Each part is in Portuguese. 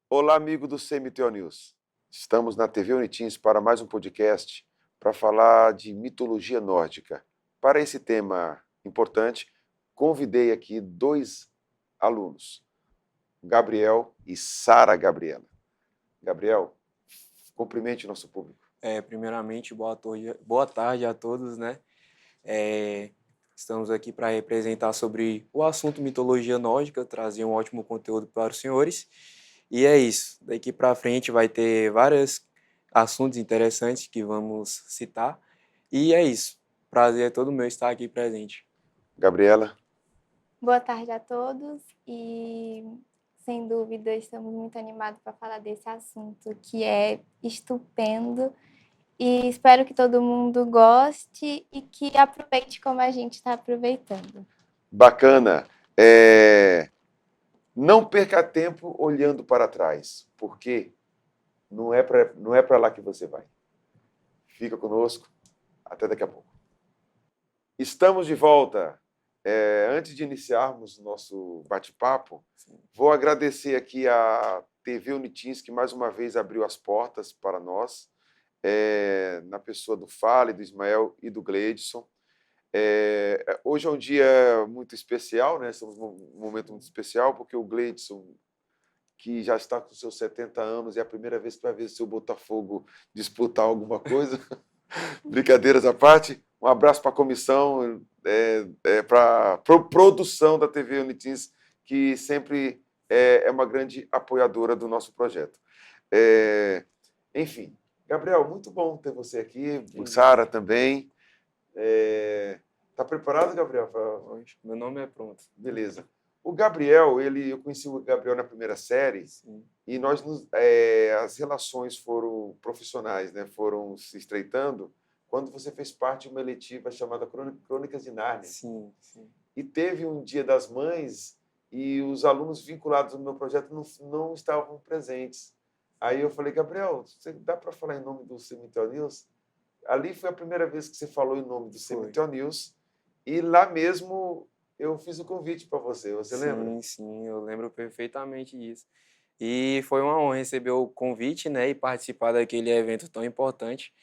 Olá, amigo do CMTO News. Estamos na TV Unitins para mais um podcast para falar de mitologia nórdica. Para esse tema importante, convidei aqui dois alunos, Gabriel e Sara Gabriela. Gabriel, cumprimente o nosso público. Primeiramente, boa tarde a todos, né? Estamos aqui para representar sobre o assunto mitologia nórdica, trazer um ótimo conteúdo para os senhores. E é isso. Daqui para frente vai ter vários assuntos interessantes que vamos citar. E é isso. Prazer é todo meu estar aqui presente. Gabriela. Boa tarde a todos e, sem dúvida, estamos muito animados para falar desse assunto que é estupendo e espero que todo mundo goste e que aproveite como a gente está aproveitando. Bacana. Não perca tempo olhando para trás, porque não é para lá que você vai. Fica conosco. Até daqui a pouco. Estamos de volta. Antes de iniciarmos nosso bate-papo, vou agradecer aqui a TV Unitins, que mais uma vez abriu as portas para nós, na pessoa do Fale, do Ismael e do Gleidson. Hoje é um dia muito especial, né? Estamos num momento muito especial, porque o Gleidson, que já está com seus 70 anos, é a primeira vez que vai ver o seu Botafogo disputar alguma coisa. Brincadeiras à parte, um abraço para a comissão, para a produção da TV Unitins, que sempre é uma grande apoiadora do nosso projeto. Enfim, Gabriel, muito bom ter você aqui, Sara também. Está preparado, Gabriel? Meu nome é pronto. Beleza. O Gabriel, eu conheci o Gabriel na primeira série. Sim. E as relações profissionais, né, foram se estreitando quando você fez parte de uma eletiva chamada Crônicas de Nárnia. Sim, sim. E teve um Dia das Mães e os alunos vinculados no meu projeto não estavam presentes. Aí eu falei, Gabriel, você dá para falar em nome do CMTO News? Ali foi a primeira vez que você falou em nome do CMTO News. E lá mesmo eu fiz o convite para você. Você lembra? Sim, eu lembro perfeitamente disso. E foi uma honra receber o convite, né, e participar daquele evento tão importante,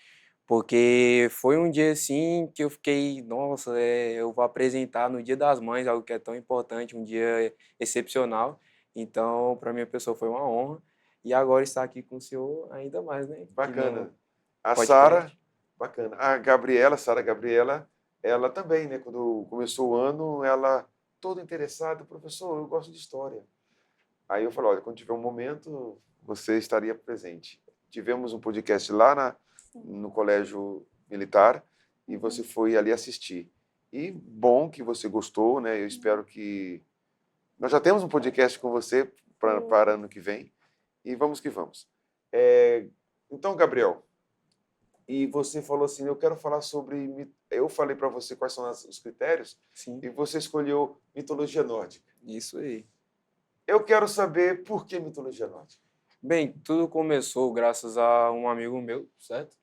porque foi um dia assim que eu fiquei, nossa, eu vou apresentar no Dia das Mães, algo que é tão importante, um dia excepcional. Então, para minha pessoa foi uma honra. E agora estar aqui com o senhor ainda mais, né? Bacana. A Podcast. Sara, bacana. A Gabriela, Sara Gabriela, ela também, né? Quando começou o ano, ela toda interessada, professor, eu gosto de história. Aí eu falei, olha, quando tiver um momento, você estaria presente. Tivemos um podcast lá no Colégio Militar e você foi ali assistir. E bom que você gostou, né? Eu espero que... Nós já temos um podcast com você para ano que vem e vamos que vamos. Então, Gabriel, e você falou assim, eu quero falar sobre... Eu falei para você quais são os critérios. Sim. E você escolheu mitologia nórdica. Isso aí. Eu quero saber por que mitologia nórdica. Bem, tudo começou graças a um amigo meu, certo?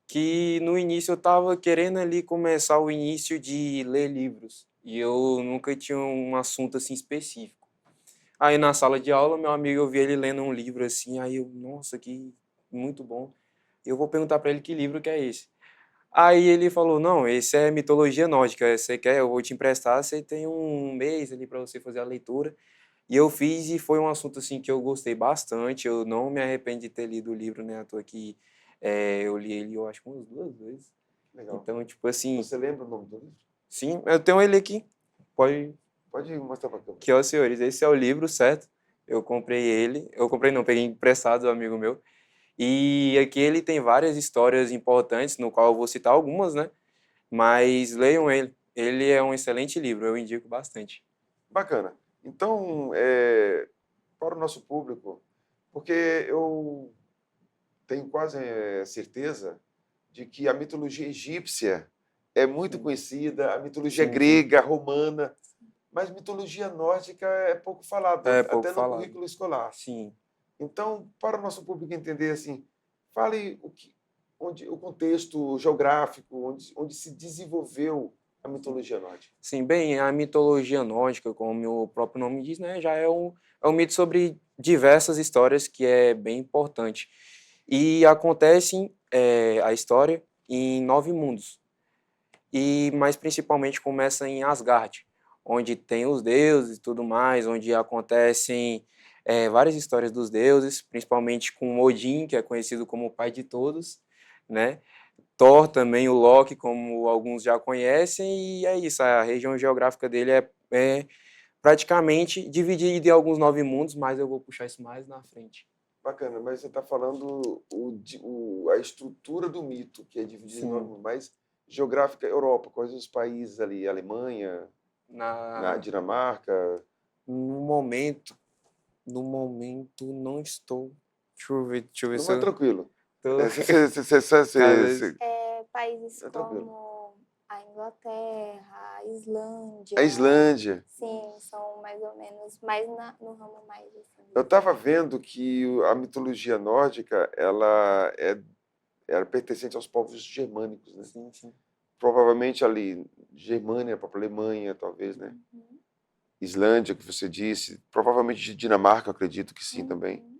Que no início eu estava querendo ali começar o início de ler livros e eu nunca tinha um assunto assim específico. Aí na sala de aula, meu amigo, eu vi ele lendo um livro assim, aí eu, nossa, que muito bom. Eu vou perguntar para ele que livro que é esse. Aí ele falou, não, esse é mitologia nórdica, você quer, eu vou te emprestar, você tem um mês ali para você fazer a leitura. E eu fiz e foi um assunto assim que eu gostei bastante, eu não me arrependo de ter lido o livro, né, à toa que eu li ele, eu acho, umas 2 vezes. Legal. Então, tipo assim... Você lembra o nome do livro? Sim, eu tenho ele aqui. Pode mostrar para a câmera. Aqui, ó, senhores, esse é o livro, certo? Eu comprei ele. Eu comprei não, peguei emprestado do amigo meu. E aqui ele tem várias histórias importantes, no qual eu vou citar algumas, né? Mas leiam ele. Ele é um excelente livro, eu indico bastante. Bacana. Então, para o nosso público, porque eu tenho quase certeza de que a mitologia egípcia é muito conhecida, a mitologia grega, romana, mas mitologia nórdica é pouco falada, até no currículo escolar. Sim. Então, para o nosso público entender, assim, fale o contexto geográfico, onde se desenvolveu a mitologia nórdica. Sim, bem, a mitologia nórdica, como o próprio nome diz, né, já é um mito sobre diversas histórias que é bem importante. E acontecem a história em 9 mundos. E mais principalmente começa em Asgard, onde tem os deuses e tudo mais, onde acontecem várias histórias dos deuses, principalmente com Odin, que é conhecido como o pai de todos, né? Thor também, o Loki, como alguns já conhecem, e é isso, a região geográfica dele é praticamente dividida em alguns 9 mundos, mas eu vou puxar isso mais na frente. Bacana, mas você está falando a estrutura do mito, que é dividido em Sim. 9 mundos, mas geográfica Europa, quais os países ali? Alemanha, Na, Dinamarca? no momento, não estou. Deixa eu ver Não, se mas eu tranquilo. tô. Às vezes. Países É tranquilo. como a Inglaterra, a Islândia, A Islândia. sim, são mais ou menos mais no ramo mais assim. Eu estava vendo que a mitologia nórdica era pertencente aos povos germânicos, né? Sim, sim. Provavelmente ali, Germânia, a própria Alemanha, talvez, né? Uhum. Islândia, que você disse, provavelmente Dinamarca, eu acredito que sim também. Uhum.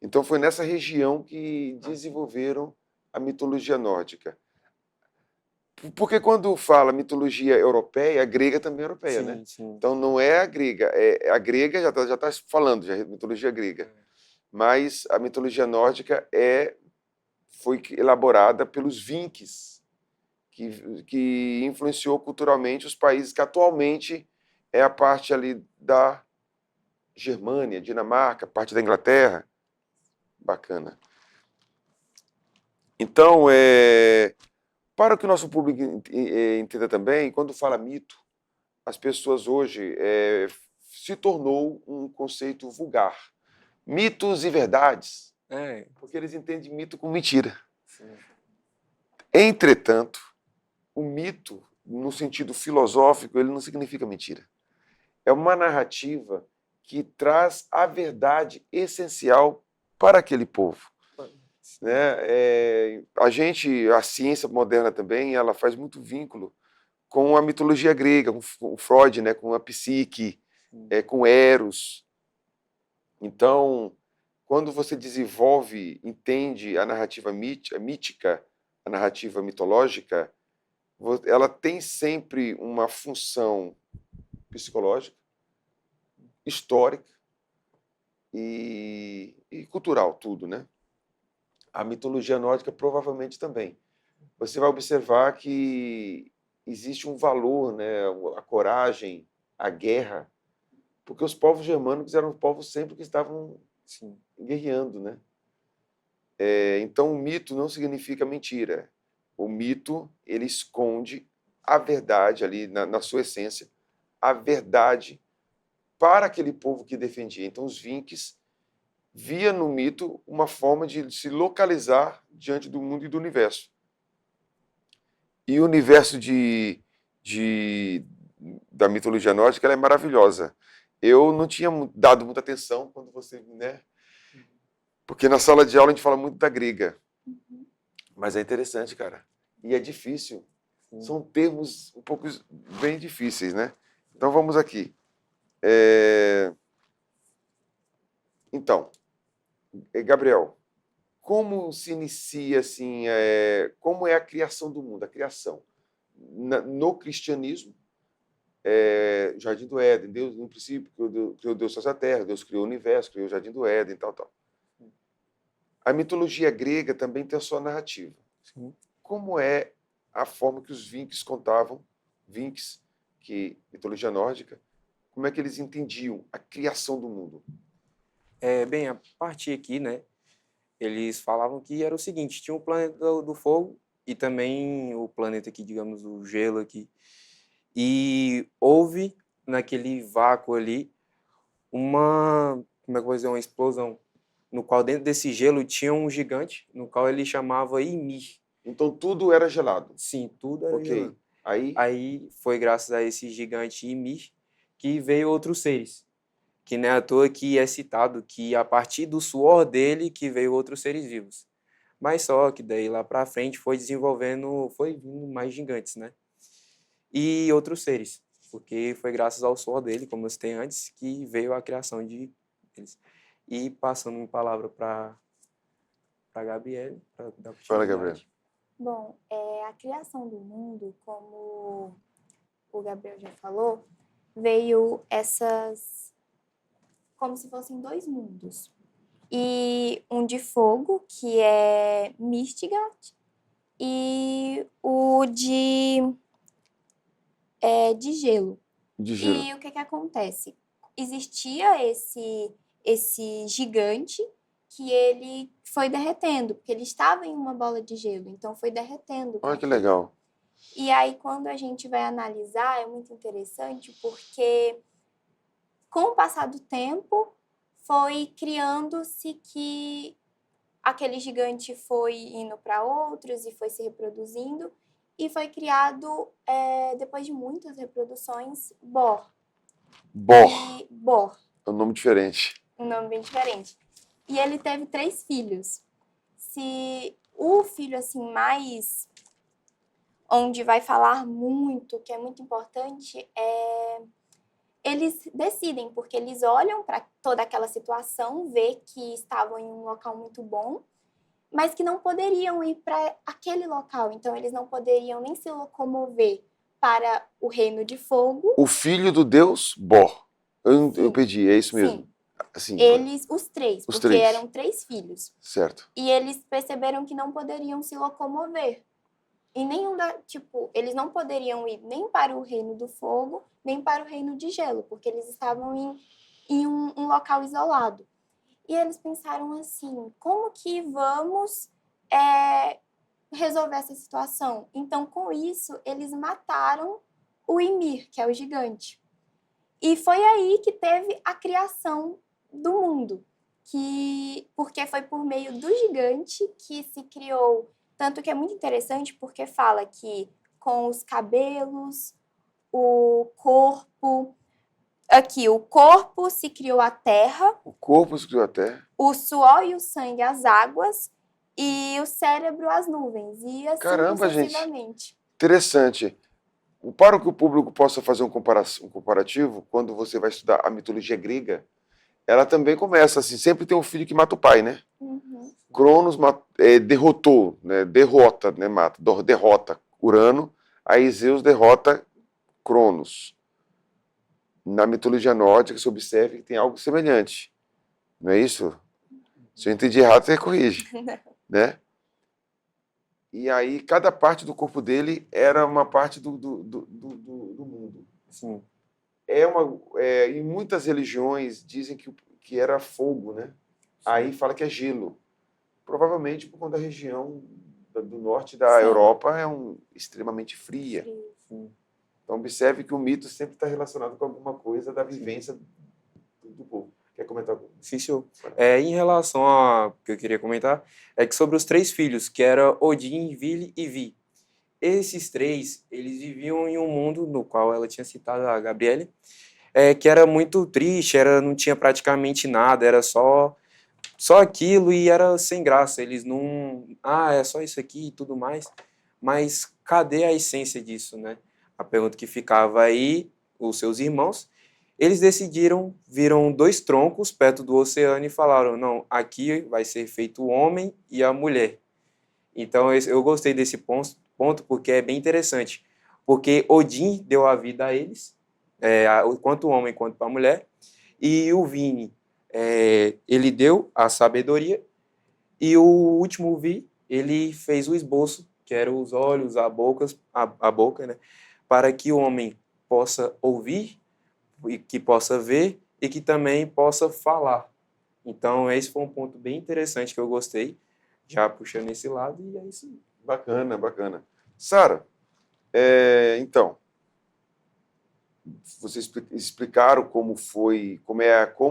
Então foi nessa região que desenvolveram a mitologia nórdica. Porque quando fala mitologia europeia, a grega também é europeia, né? Sim, sim. Então não é a grega, a grega já tá falando, já é mitologia grega. Mas a mitologia nórdica foi elaborada pelos Vikings, que influenciou culturalmente os países que atualmente é a parte ali da Germânia, Dinamarca, parte da Inglaterra. Bacana. Então, para que o nosso público entenda também, quando fala mito, as pessoas hoje se tornou um conceito vulgar. Mitos e verdades, porque eles entendem mito como mentira. Sim. Entretanto, o mito, no sentido filosófico, ele não significa mentira. É uma narrativa que traz a verdade essencial para aquele povo. Né? A ciência moderna também, ela faz muito vínculo com a mitologia grega, com Freud, né? Com a psique, com Eros. Então, quando você desenvolve, entende a narrativa mítica, a narrativa mitológica, ela tem sempre uma função psicológica, histórica e cultural, tudo, né? A mitologia nórdica provavelmente também. Você vai observar que existe um valor, né? A coragem, a guerra, porque os povos germânicos eram povos sempre que estavam guerreando, né? Então, o mito não significa mentira. O mito, ele esconde a verdade ali na sua essência, a verdade para aquele povo que defendia. Então, os Vikings via no mito uma forma de se localizar diante do mundo e do universo. E o universo da mitologia nórdica ela é maravilhosa. Eu não tinha dado muita atenção quando você, né? Porque na sala de aula a gente fala muito da grega. Mas é interessante, cara. E é difícil. São termos um pouco bem difíceis, né? Então vamos aqui. Então, Gabriel, como se inicia assim, como é a criação do mundo, a criação? No cristianismo, Jardim do Éden, Deus no princípio criou Deus sobre a terra, Deus criou o universo, criou o Jardim do Éden, tal, tal. A mitologia grega também tem a sua narrativa. Sim. Como é a forma que os Vikings contavam, mitologia nórdica, como é que eles entendiam a criação do mundo? Bem, a partir aqui, né, eles falavam que era o seguinte, tinha o planeta do fogo e também o planeta aqui, digamos, o gelo aqui. E houve, naquele vácuo ali, como é que eu vou dizer, uma explosão, no qual dentro desse gelo tinha um gigante, no qual ele chamava Ymir. Então tudo era gelado? Sim, tudo era gelado. Aí foi graças a esse gigante Ymir que veio outros seres. Que não é à toa que é citado que a partir do suor dele que veio outros seres vivos. Mas só que daí lá para frente foi vindo mais gigantes, né? E outros seres, porque foi graças ao suor dele, como eu citei antes, que veio a criação deles. E passando uma palavra para a Gabriele, para dar Fala, continuidade. Gabriele. Bom, a criação do mundo, como o Gabriel já falou, veio como se fossem dois mundos. E um de fogo, que é Midgard, e o de gelo. De gelo. E o que acontece? Existia esse gigante que ele foi derretendo, porque ele estava em uma bola de gelo, então foi derretendo. Olha que legal. E aí, quando a gente vai analisar, é muito interessante, porque com o passar do tempo, foi criando-se que aquele gigante foi indo para outros e foi se reproduzindo, e foi criado, depois de muitas reproduções, Bor. Bor. É um nome diferente. Um nome bem diferente. E ele teve 3 filhos. Se o filho assim mais onde vai falar muito, que é muito importante, eles decidem, porque eles olham para toda aquela situação, vê que estavam em um local muito bom, mas que não poderiam ir para aquele local. Então, eles não poderiam nem se locomover para o Reino de Fogo. O filho do deus Bor. Eu pedi, é isso mesmo? Sim. Assim, Eles, os 3, os porque 3. eram 3 filhos. Certo. E eles perceberam que não poderiam se locomover. E eles não poderiam ir nem para o Reino do Fogo, nem para o Reino de Gelo, porque eles estavam em um local isolado. E eles pensaram assim, como que vamos resolver essa situação? Então, com isso, eles mataram o Ymir, que é o gigante. E foi aí que teve a criação do mundo, porque foi por meio do gigante que se criou. Tanto que é muito interessante porque fala que com os cabelos, o corpo... Aqui, o corpo se criou a terra. O corpo se criou a terra. O suor e o sangue as águas. E o cérebro as nuvens. E assim sucessivamente. Gente. Interessante. Para que o público possa fazer um comparativo, quando você vai estudar a mitologia grega, ela também começa assim, sempre tem um filho que mata o pai, né? Uhum. Cronos derrotou, né? Derrota, né? Derrota Urano, aí Zeus derrota Cronos. Na mitologia nórdica, se observa que tem algo semelhante. Não é isso? Se eu entendi errado, você corrige. Né? E aí, cada parte do corpo dele era uma parte do mundo. Sim. Em muitas religiões dizem que era fogo, né? Sim. Aí fala que é gelo. Provavelmente por conta da região do norte da Sim. Europa extremamente fria. Sim. Então, observe que o mito sempre está relacionado com alguma coisa da vivência do povo. Quer comentar alguma coisa? Sim, senhor. Em relação a que eu queria comentar, é que sobre os 3 filhos, que era Odin, Vili e Vi. Esses 3, eles viviam em um mundo no qual ela tinha citado a Gabriele, que era muito triste, não tinha praticamente nada, era só aquilo e era sem graça. Eles não... é só isso aqui e tudo mais. Mas cadê a essência disso, né? A pergunta que ficava aí, os seus irmãos, eles viram 2 troncos perto do oceano e falaram, não, aqui vai ser feito o homem e a mulher. Então, eu gostei desse ponto porque é bem interessante. Porque Odin deu a vida a eles, quanto o homem quanto a mulher, e o Vini, ele deu a sabedoria, e o último Vi, ele fez o esboço, que eram os olhos, a boca, né, para que o homem possa ouvir, e que possa ver, e que também possa falar. Então, esse foi um ponto bem interessante que eu gostei, já puxando esse lado, e é isso aí. Bacana, bacana. Sara, então, vocês explicaram como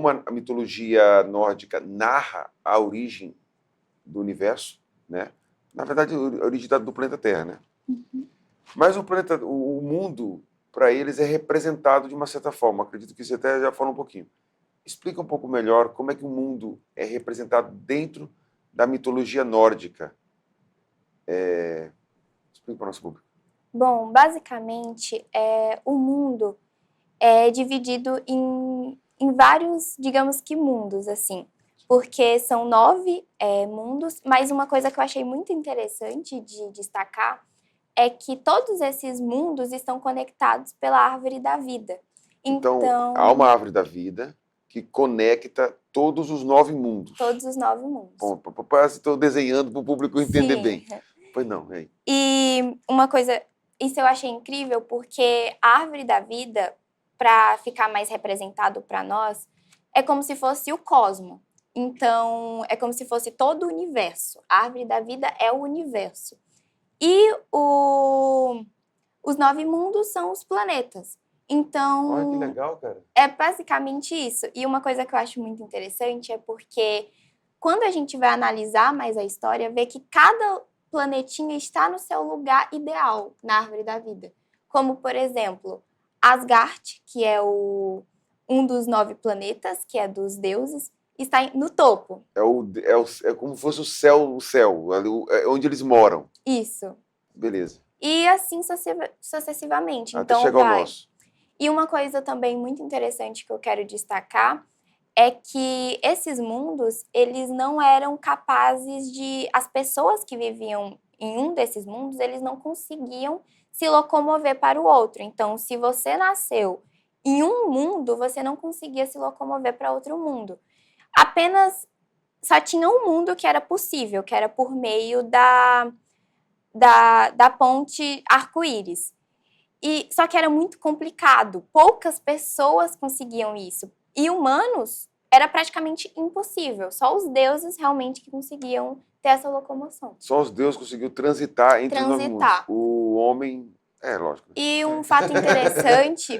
a mitologia nórdica narra a origem do universo, né? Na verdade, a origem do planeta Terra, né? Uhum. Mas o mundo, para eles, é representado de uma certa forma. Acredito que você até já falou um pouquinho. Explica um pouco melhor como é que o mundo é representado dentro da mitologia nórdica. Explica para o nosso público. Bom, basicamente, o mundo é dividido em vários, digamos que mundos, assim. porque são 9 mundos, mas uma coisa que eu achei muito interessante de destacar é que todos esses mundos estão conectados pela árvore da vida. Então, há uma árvore da vida que conecta todos os 9 mundos. Todos os 9 mundos. Bom, estou desenhando para o público entender Sim. bem. Pois não, é. E uma coisa, isso eu achei incrível, porque a árvore da vida, para ficar mais representado para nós, é como se fosse o cosmo. Então, é como se fosse todo o universo. A árvore da vida é o universo. E os 9 mundos são os planetas. Então, Olha que legal, cara. é basicamente isso. E uma coisa que eu acho muito interessante é porque quando a gente vai analisar mais a história, vê que cada planetinha está no seu lugar ideal na árvore da vida. Como, por exemplo, Asgard, que é um dos 9 planetas, que é dos deuses, está no topo. É como se fosse o céu, ali, é onde eles moram. Isso. Beleza. E assim sucessivamente. Até Então, chegar ao nosso. E uma coisa também muito interessante que eu quero destacar é que esses mundos, eles não eram capazes de... As pessoas que viviam em um desses mundos, eles não conseguiam se locomover para o outro. Então, se você nasceu em um mundo, você não conseguia se locomover para outro mundo. Apenas só tinha um mundo que era possível, que era por meio da ponte arco-íris. Só que era muito complicado, poucas pessoas conseguiam isso. E humanos era praticamente impossível, só os deuses realmente que conseguiam ter essa locomoção. Só os deuses conseguiram transitar entre os 9 mundos. O homem, lógico. E um fato interessante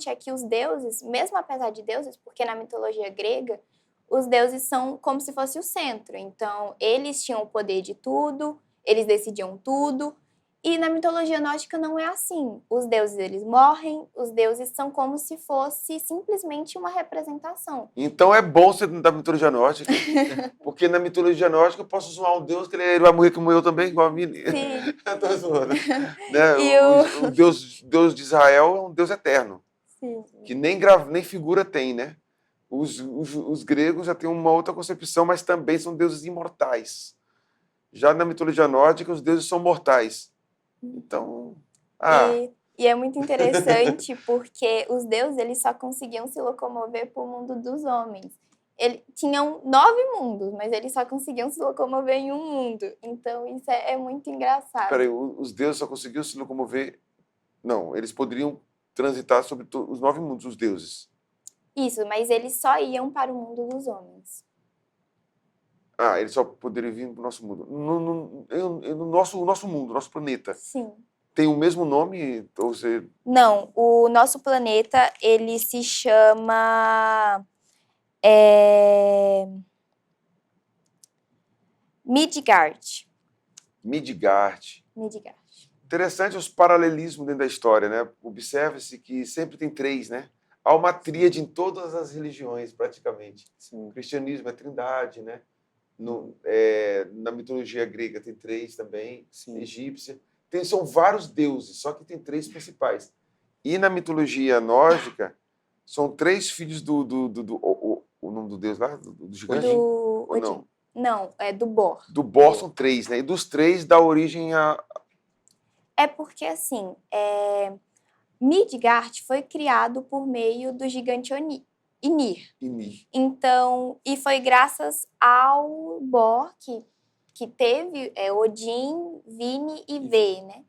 é que os deuses, mesmo apesar de deuses, porque na mitologia grega, os deuses são como se fosse o centro. Então, eles tinham o poder de tudo, eles decidiam tudo. E na mitologia nórdica não é assim. Os deuses, eles morrem, os deuses são como se fosse simplesmente uma representação. Então é bom ser da mitologia nórdica, porque na mitologia nórdica eu posso zoar um deus que ele vai morrer como eu também, igual a mim. Sim. Eu tô zoando. Né? O Deus de Israel é um Deus eterno. Sim. Que nem figura tem, né? Os gregos já têm uma outra concepção, mas também são deuses imortais. Já na mitologia nórdica, os deuses são mortais. Então, E é muito interessante porque os deuses, eles só conseguiam se locomover para o mundo dos homens. Tinham 9 mundos, mas eles só conseguiam se locomover em um mundo. Então, isso é muito engraçado. Peraí, os deuses só conseguiam se locomover... Não, eles poderiam transitar sobre os 9 mundos, os deuses. Isso, mas eles só iam para o mundo dos homens. Eles só poderiam vir para o nosso mundo. No nosso mundo, nosso planeta. Sim. Tem o mesmo nome? Ou você... Não, o nosso planeta, ele se chama Midgard. Midgard. Interessante os paralelismos dentro da história, né? Observa-se que sempre tem 3, né? Há uma tríade em todas as religiões, praticamente. Sim. O cristianismo é trindade, né? Na mitologia grega tem 3 também, sim. Egípcia. São vários deuses, só que tem 3 principais. E na mitologia nórdica, são 3 filhos o nome do deus lá? Do gigante? Ou não? Não, é do Bor. Do Bor são 3, né? E dos 3 dá origem a... É porque, assim, Midgard foi criado por meio do gigante Ymir. Então, e foi graças ao Bor que teve Odin, Vini e Ve, né?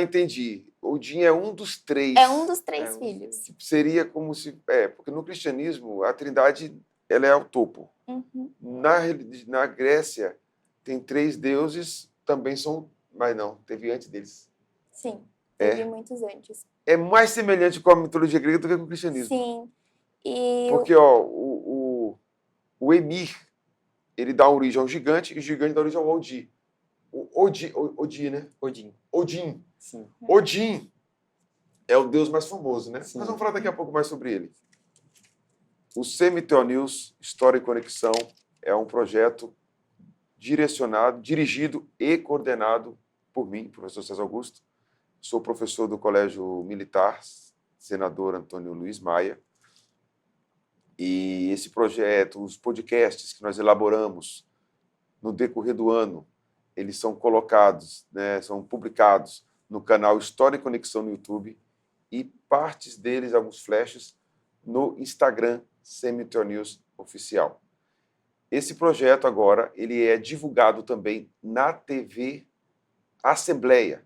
Entendi. Odin é um dos 3. É um dos 3 filhos. Seria como se... porque no cristianismo, a trindade ela é o topo. Uhum. Na Grécia, tem 3 deuses, também são... Mas não, teve antes deles. Sim, teve muitos antes. É mais semelhante com a mitologia grega do que com o cristianismo. Sim. Porque o Emir, ele dá origem ao gigante, e o gigante dá origem ao Odin. Odin, né? Odin. Sim. Odin é o deus mais famoso, né? Sim. Nós vamos falar daqui a pouco mais sobre ele. O CMTO News, História e Conexão, é um projeto direcionado, dirigido e coordenado por mim, professor César Augusto. Sou professor do Colégio Militar, senador Antônio Luiz Maia. E esse projeto, os podcasts que nós elaboramos no decorrer do ano, eles são colocados, né, são publicados no canal História e Conexão no YouTube e partes deles, alguns flashes, no Instagram CMTO News Oficial. Esse projeto agora ele é divulgado também na TV Assembleia.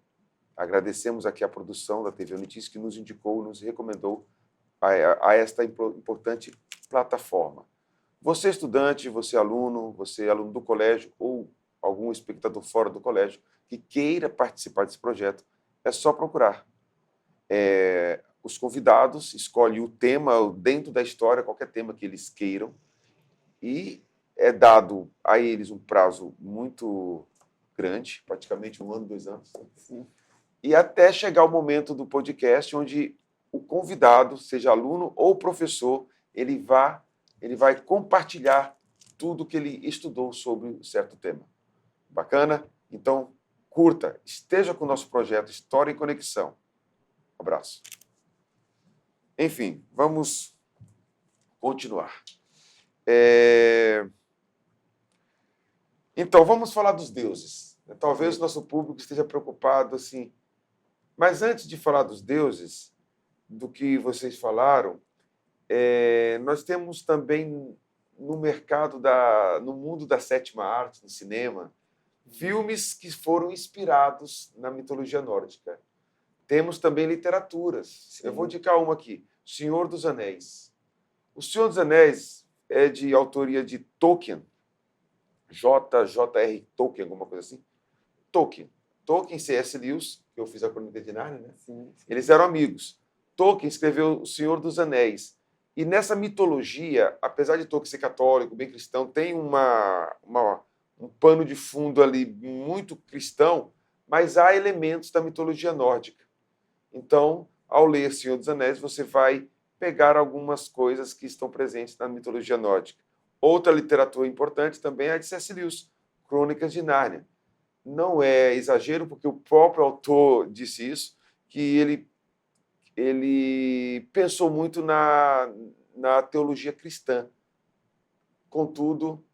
Agradecemos aqui a produção da TV Notícias que nos indicou, nos recomendou a esta importante plataforma. Você estudante, você aluno do colégio ou algum espectador fora do colégio que queira participar desse projeto, é só procurar. Os convidados escolhem o tema dentro da história, qualquer tema que eles queiram, e é dado a eles um prazo muito grande, praticamente 1 ano, 2 anos, Sim. e até chegar o momento do podcast onde o convidado, seja aluno ou professor, ele vai compartilhar tudo que ele estudou sobre um certo tema. Bacana? Então, curta, esteja com o nosso projeto História em Conexão. Abraço. Enfim, vamos continuar. Então, vamos falar dos deuses. Talvez o nosso público esteja preocupado assim. Mas antes de falar dos deuses, do que vocês falaram, nós temos também no mercado, no mundo da sétima arte, no cinema, filmes que foram inspirados na mitologia nórdica. Temos também literaturas. Sim. Eu vou indicar uma aqui, Senhor dos Anéis. O Senhor dos Anéis é de autoria de Tolkien, J.R. Tolkien, alguma coisa assim. Tolkien, C.S. Lewis, que eu fiz a Crônica de Nárnia, né? Sim. Eles eram amigos. Tolkien escreveu O Senhor dos Anéis. E nessa mitologia, apesar de Tolkien ser católico, bem cristão, tem um pano de fundo ali muito cristão, mas há elementos da mitologia nórdica. Então, ao ler Senhor dos Anéis, você vai pegar algumas coisas que estão presentes na mitologia nórdica. Outra literatura importante também é a de C.S. Lewis, Crônicas de Nárnia. Não é exagero, porque o próprio autor disse isso, que ele pensou muito na teologia cristã. Contudo,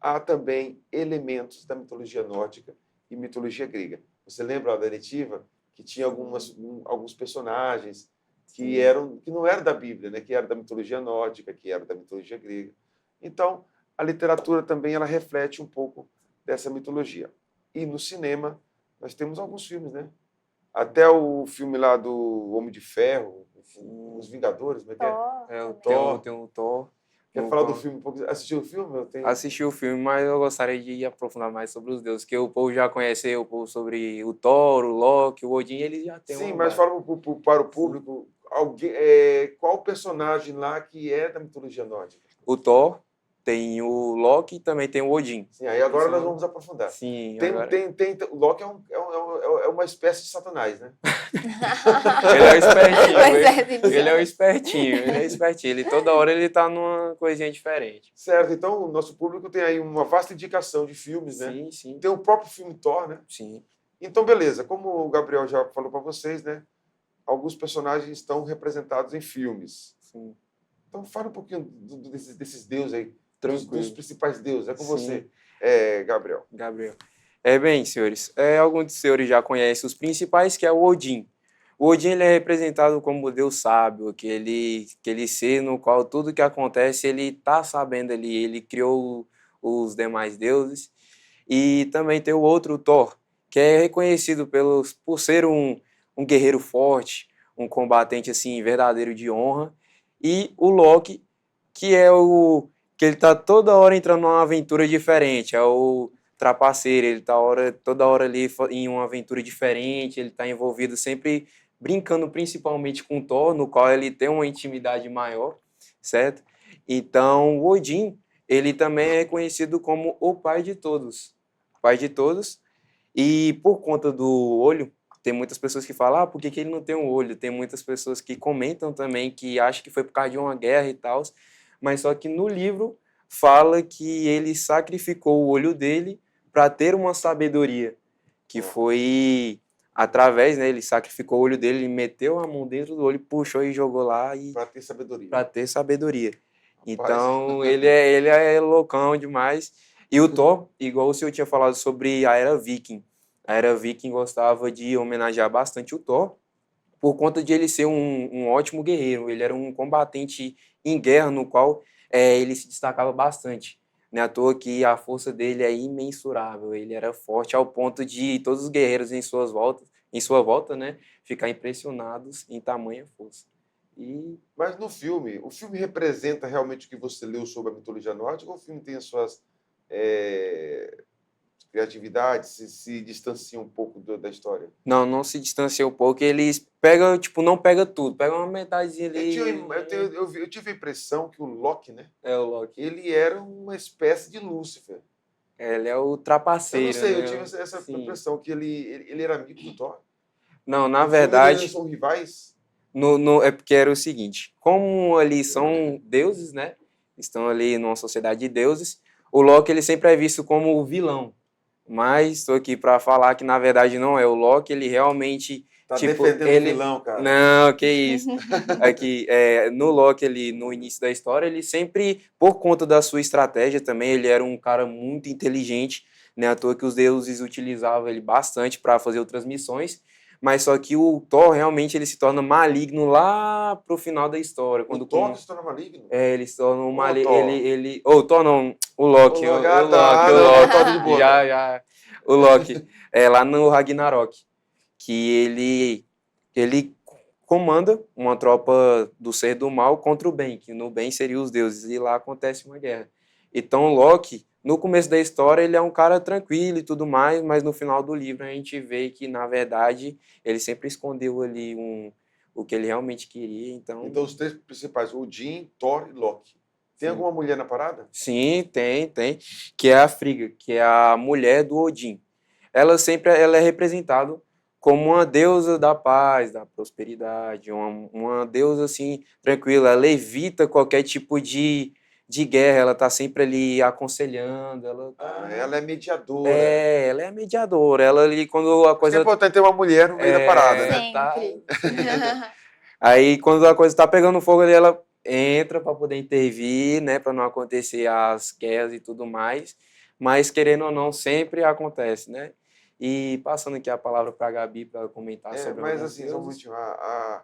há também elementos da mitologia nórdica e mitologia grega. Você lembra da Letiva? Que tinha alguns personagens que não eram da Bíblia, né? Que eram da mitologia nórdica, que eram da mitologia grega. Então, a literatura também ela reflete um pouco dessa mitologia. E no cinema, nós temos alguns filmes, né? Até o filme lá do Homem de Ferro, Os Vingadores, como é que é? O Thor. Tem o Thor. Quer falar do filme um pouco? Assistiu o filme? Assisti o filme, mas eu gostaria de aprofundar mais sobre os deuses, que o povo já conhece o povo sobre o Thor, o Loki, o Odin, eles já tem Sim, mas fala para o público, qual personagem lá que é da mitologia nórdica? O Thor, tem o Loki e também tem o Odin. Sim, aí agora nós vamos aprofundar. Sim, o Loki é uma espécie de Satanás, né? Ele é o espertinho. Ele é espertinho. Ele toda hora ele tá numa coisinha diferente. Certo, então o nosso público tem aí uma vasta indicação de filmes, né? Sim, sim. Tem o próprio filme Thor, né? Sim. Então, beleza. Como o Gabriel já falou para vocês, né? Alguns personagens estão representados em filmes. Sim. Então, fala um pouquinho desses deuses aí. Tranquilo. Dos principais deuses. É com Sim. você, Gabriel. Bem, senhores, alguns dos senhores já conhecem os principais, que é o Odin. O Odin ele é representado como o Deus sábio, aquele ser no qual tudo que acontece ele está sabendo ali, ele criou os demais deuses. E também tem o outro, o Thor, que é reconhecido por ser um guerreiro forte, um combatente assim, verdadeiro de honra. E o Loki, que é que ele está toda hora entrando numa aventura diferente, é o trapaceiro, ele está toda hora ali em uma aventura diferente, ele está envolvido sempre brincando principalmente com o Thor, no qual ele tem uma intimidade maior, certo? Então, o Odin, ele também é conhecido como o pai de todos. E por conta do olho, tem muitas pessoas que falam, por que ele não tem um olho? Tem muitas pessoas que comentam também, que acham que foi por causa de uma guerra e tal, mas só que no livro fala que ele sacrificou o olho dele para ter uma sabedoria, que foi através, né, ele sacrificou o olho dele, ele meteu a mão dentro do olho, puxou e jogou lá. Para ter sabedoria. Para ter sabedoria. Então, ele é loucão demais. E o Thor, igual o senhor tinha falado sobre a Era Viking. A Era Viking gostava de homenagear bastante o Thor, por conta de ele ser um ótimo guerreiro. Ele era um combatente em guerra, no qual ele se destacava bastante. Não é à toa que a força dele é imensurável. Ele era forte ao ponto de todos os guerreiros em sua volta, né, ficar impressionados em tamanha força. E Mas no filme, o filme representa realmente o que você leu sobre a mitologia nórdica ou o filme tem as suas criatividades, se distancia um pouco da história? não se distancia um pouco. Eles pegam, tipo, não pega tudo, pega uma metadezinha ali. Eu tive a impressão que o Loki, né? É o Loki. Ele era uma espécie de Lúcifer. Ele é o Eu trapaceiro, não sei, né? eu tive essa Sim. impressão que ele era amigo do Thor. Não, na No filme verdade, eles são rivais. é porque era o seguinte, como ali são deuses, né? Estão ali numa sociedade de deuses, o Loki ele sempre é visto como o vilão. Mas estou aqui para falar que na verdade não é. O Loki, ele realmente, Tá tipo, defendendo ele... o vilão, cara. Não, que isso. Aqui, no Loki, ele, no início da história, ele sempre, por conta da sua estratégia também, ele era um cara muito inteligente, né? À toa que os deuses utilizavam ele bastante para fazer outras missões, mas só que o Thor realmente ele se torna maligno lá pro final da história. O Thor se torna maligno? Ele se torna um Ou maligno. o Thor? O Thor não, o Loki. O O Loki, tá. Loki, o Não, Loki. Thor de boa. Já. O Loki. É lá no Ragnarok. Que ele comanda uma tropa do ser do mal contra o bem, que no bem seriam os deuses, e lá acontece uma guerra. Então Loki, no começo da história, ele é um cara tranquilo e tudo mais, mas no final do livro a gente vê que, na verdade, ele sempre escondeu ali o que ele realmente queria, então... Então os três principais, Odin, Thor e Loki. Tem Sim. alguma mulher na parada? Sim, tem, que é a Frigga, que é a mulher do Odin. Ela é representada como uma deusa da paz, da prosperidade, uma deusa assim tranquila. Ela evita qualquer tipo de guerra. Ela está sempre ali aconselhando. Ela é mediadora. Ela é a mediadora. Ela ali quando a Isso coisa é importante ter uma mulher no meio da parada, né? Sempre. Aí quando a coisa está pegando fogo ali, ela entra para poder intervir, né, para não acontecer as guerras e tudo mais. Mas querendo ou não, sempre acontece, né? E passando aqui a palavra para a Gabi para comentar sobre Mas alguns assim, só um deuses. momentinho,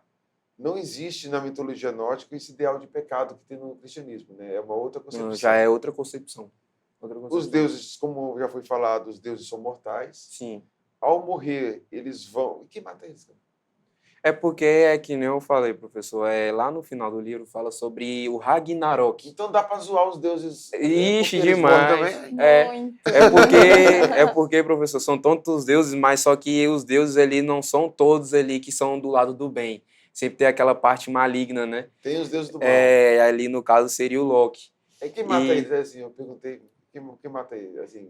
não existe na mitologia nórdica esse ideal de pecado que tem no cristianismo, né? É uma outra concepção. Não, já é outra concepção. Os deuses, como já foi falado, os deuses são mortais. Sim. Ao morrer, eles vão... E quem mata eles? É porque é que nem eu falei, professor, lá no final do livro fala sobre o Ragnarok. Então dá para zoar os deuses. Ixi, eles morrem demais. também? Muito. É porque, professor, são tantos deuses, mas só que os deuses ali não são todos ali que são do lado do bem. Sempre tem aquela parte maligna, né? Tem os deuses do mal. Ali no caso seria o Loki. Quem mata eles? Assim, eu perguntei, quem mata eles? Assim,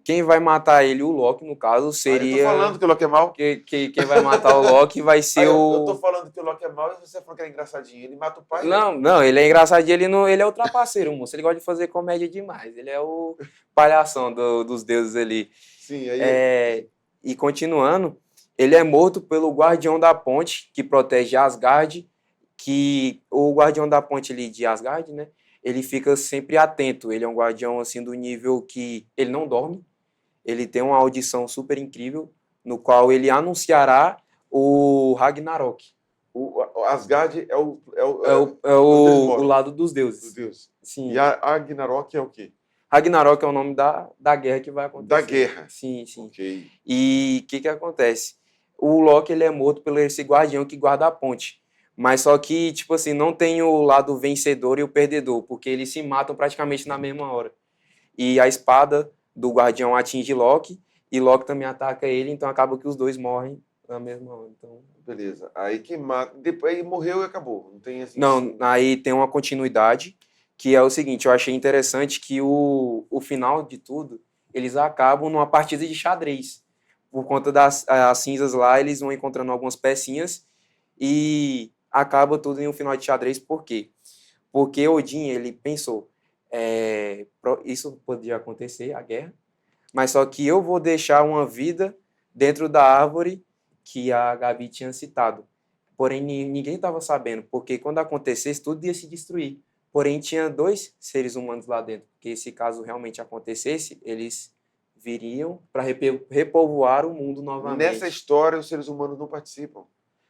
quem vai matar ele, o Loki, no caso, seria... eu tô falando que o Loki é mau? Quem vai matar o Loki vai ser Eu tô falando que o Loki é mau e você falou que ele é engraçadinho. Ele mata o pai? Não, ele é engraçadinho, ele é o trapaceiro, moço. Ele gosta de fazer comédia demais. Ele é o palhação dos deuses ali. Sim, aí... E continuando, ele é morto pelo Guardião da Ponte, que protege Asgard, que o Guardião da Ponte ali de Asgard, né? Ele fica sempre atento. Ele é um guardião assim do nível que ele não dorme. Ele tem uma audição super incrível, no qual ele anunciará o Ragnarok. O Asgard é o lado dos deuses. Dos deuses. Sim. E a Ragnarok é o quê? Ragnarok é o nome da guerra que vai acontecer. Da guerra. Sim. Okay. E o que acontece? O Loki ele é morto pelo esse guardião que guarda a ponte. Mas só que, tipo assim, não tem o lado vencedor e o perdedor, porque eles se matam praticamente na mesma hora. E a espada do guardião atinge Loki, e Loki também ataca ele, então acaba que os dois morrem na mesma hora. Então... Beleza. Aí quem mata... Depois aí morreu e acabou. Não tem assim... Não, aí tem uma continuidade, que é o seguinte, eu achei interessante que o final de tudo, eles acabam numa partida de xadrez. Por conta das cinzas lá, eles vão encontrando algumas pecinhas e acaba tudo em um final de xadrez. Por quê? Porque Odin, ele pensou, isso podia acontecer, a guerra, mas só que eu vou deixar uma vida dentro da árvore que a Gabi tinha citado. Porém, ninguém estava sabendo, porque quando acontecesse, tudo ia se destruir. Porém, tinha 2 seres humanos lá dentro, porque se caso realmente acontecesse, eles viriam para repovoar o mundo novamente. Nessa história, os seres humanos não participam.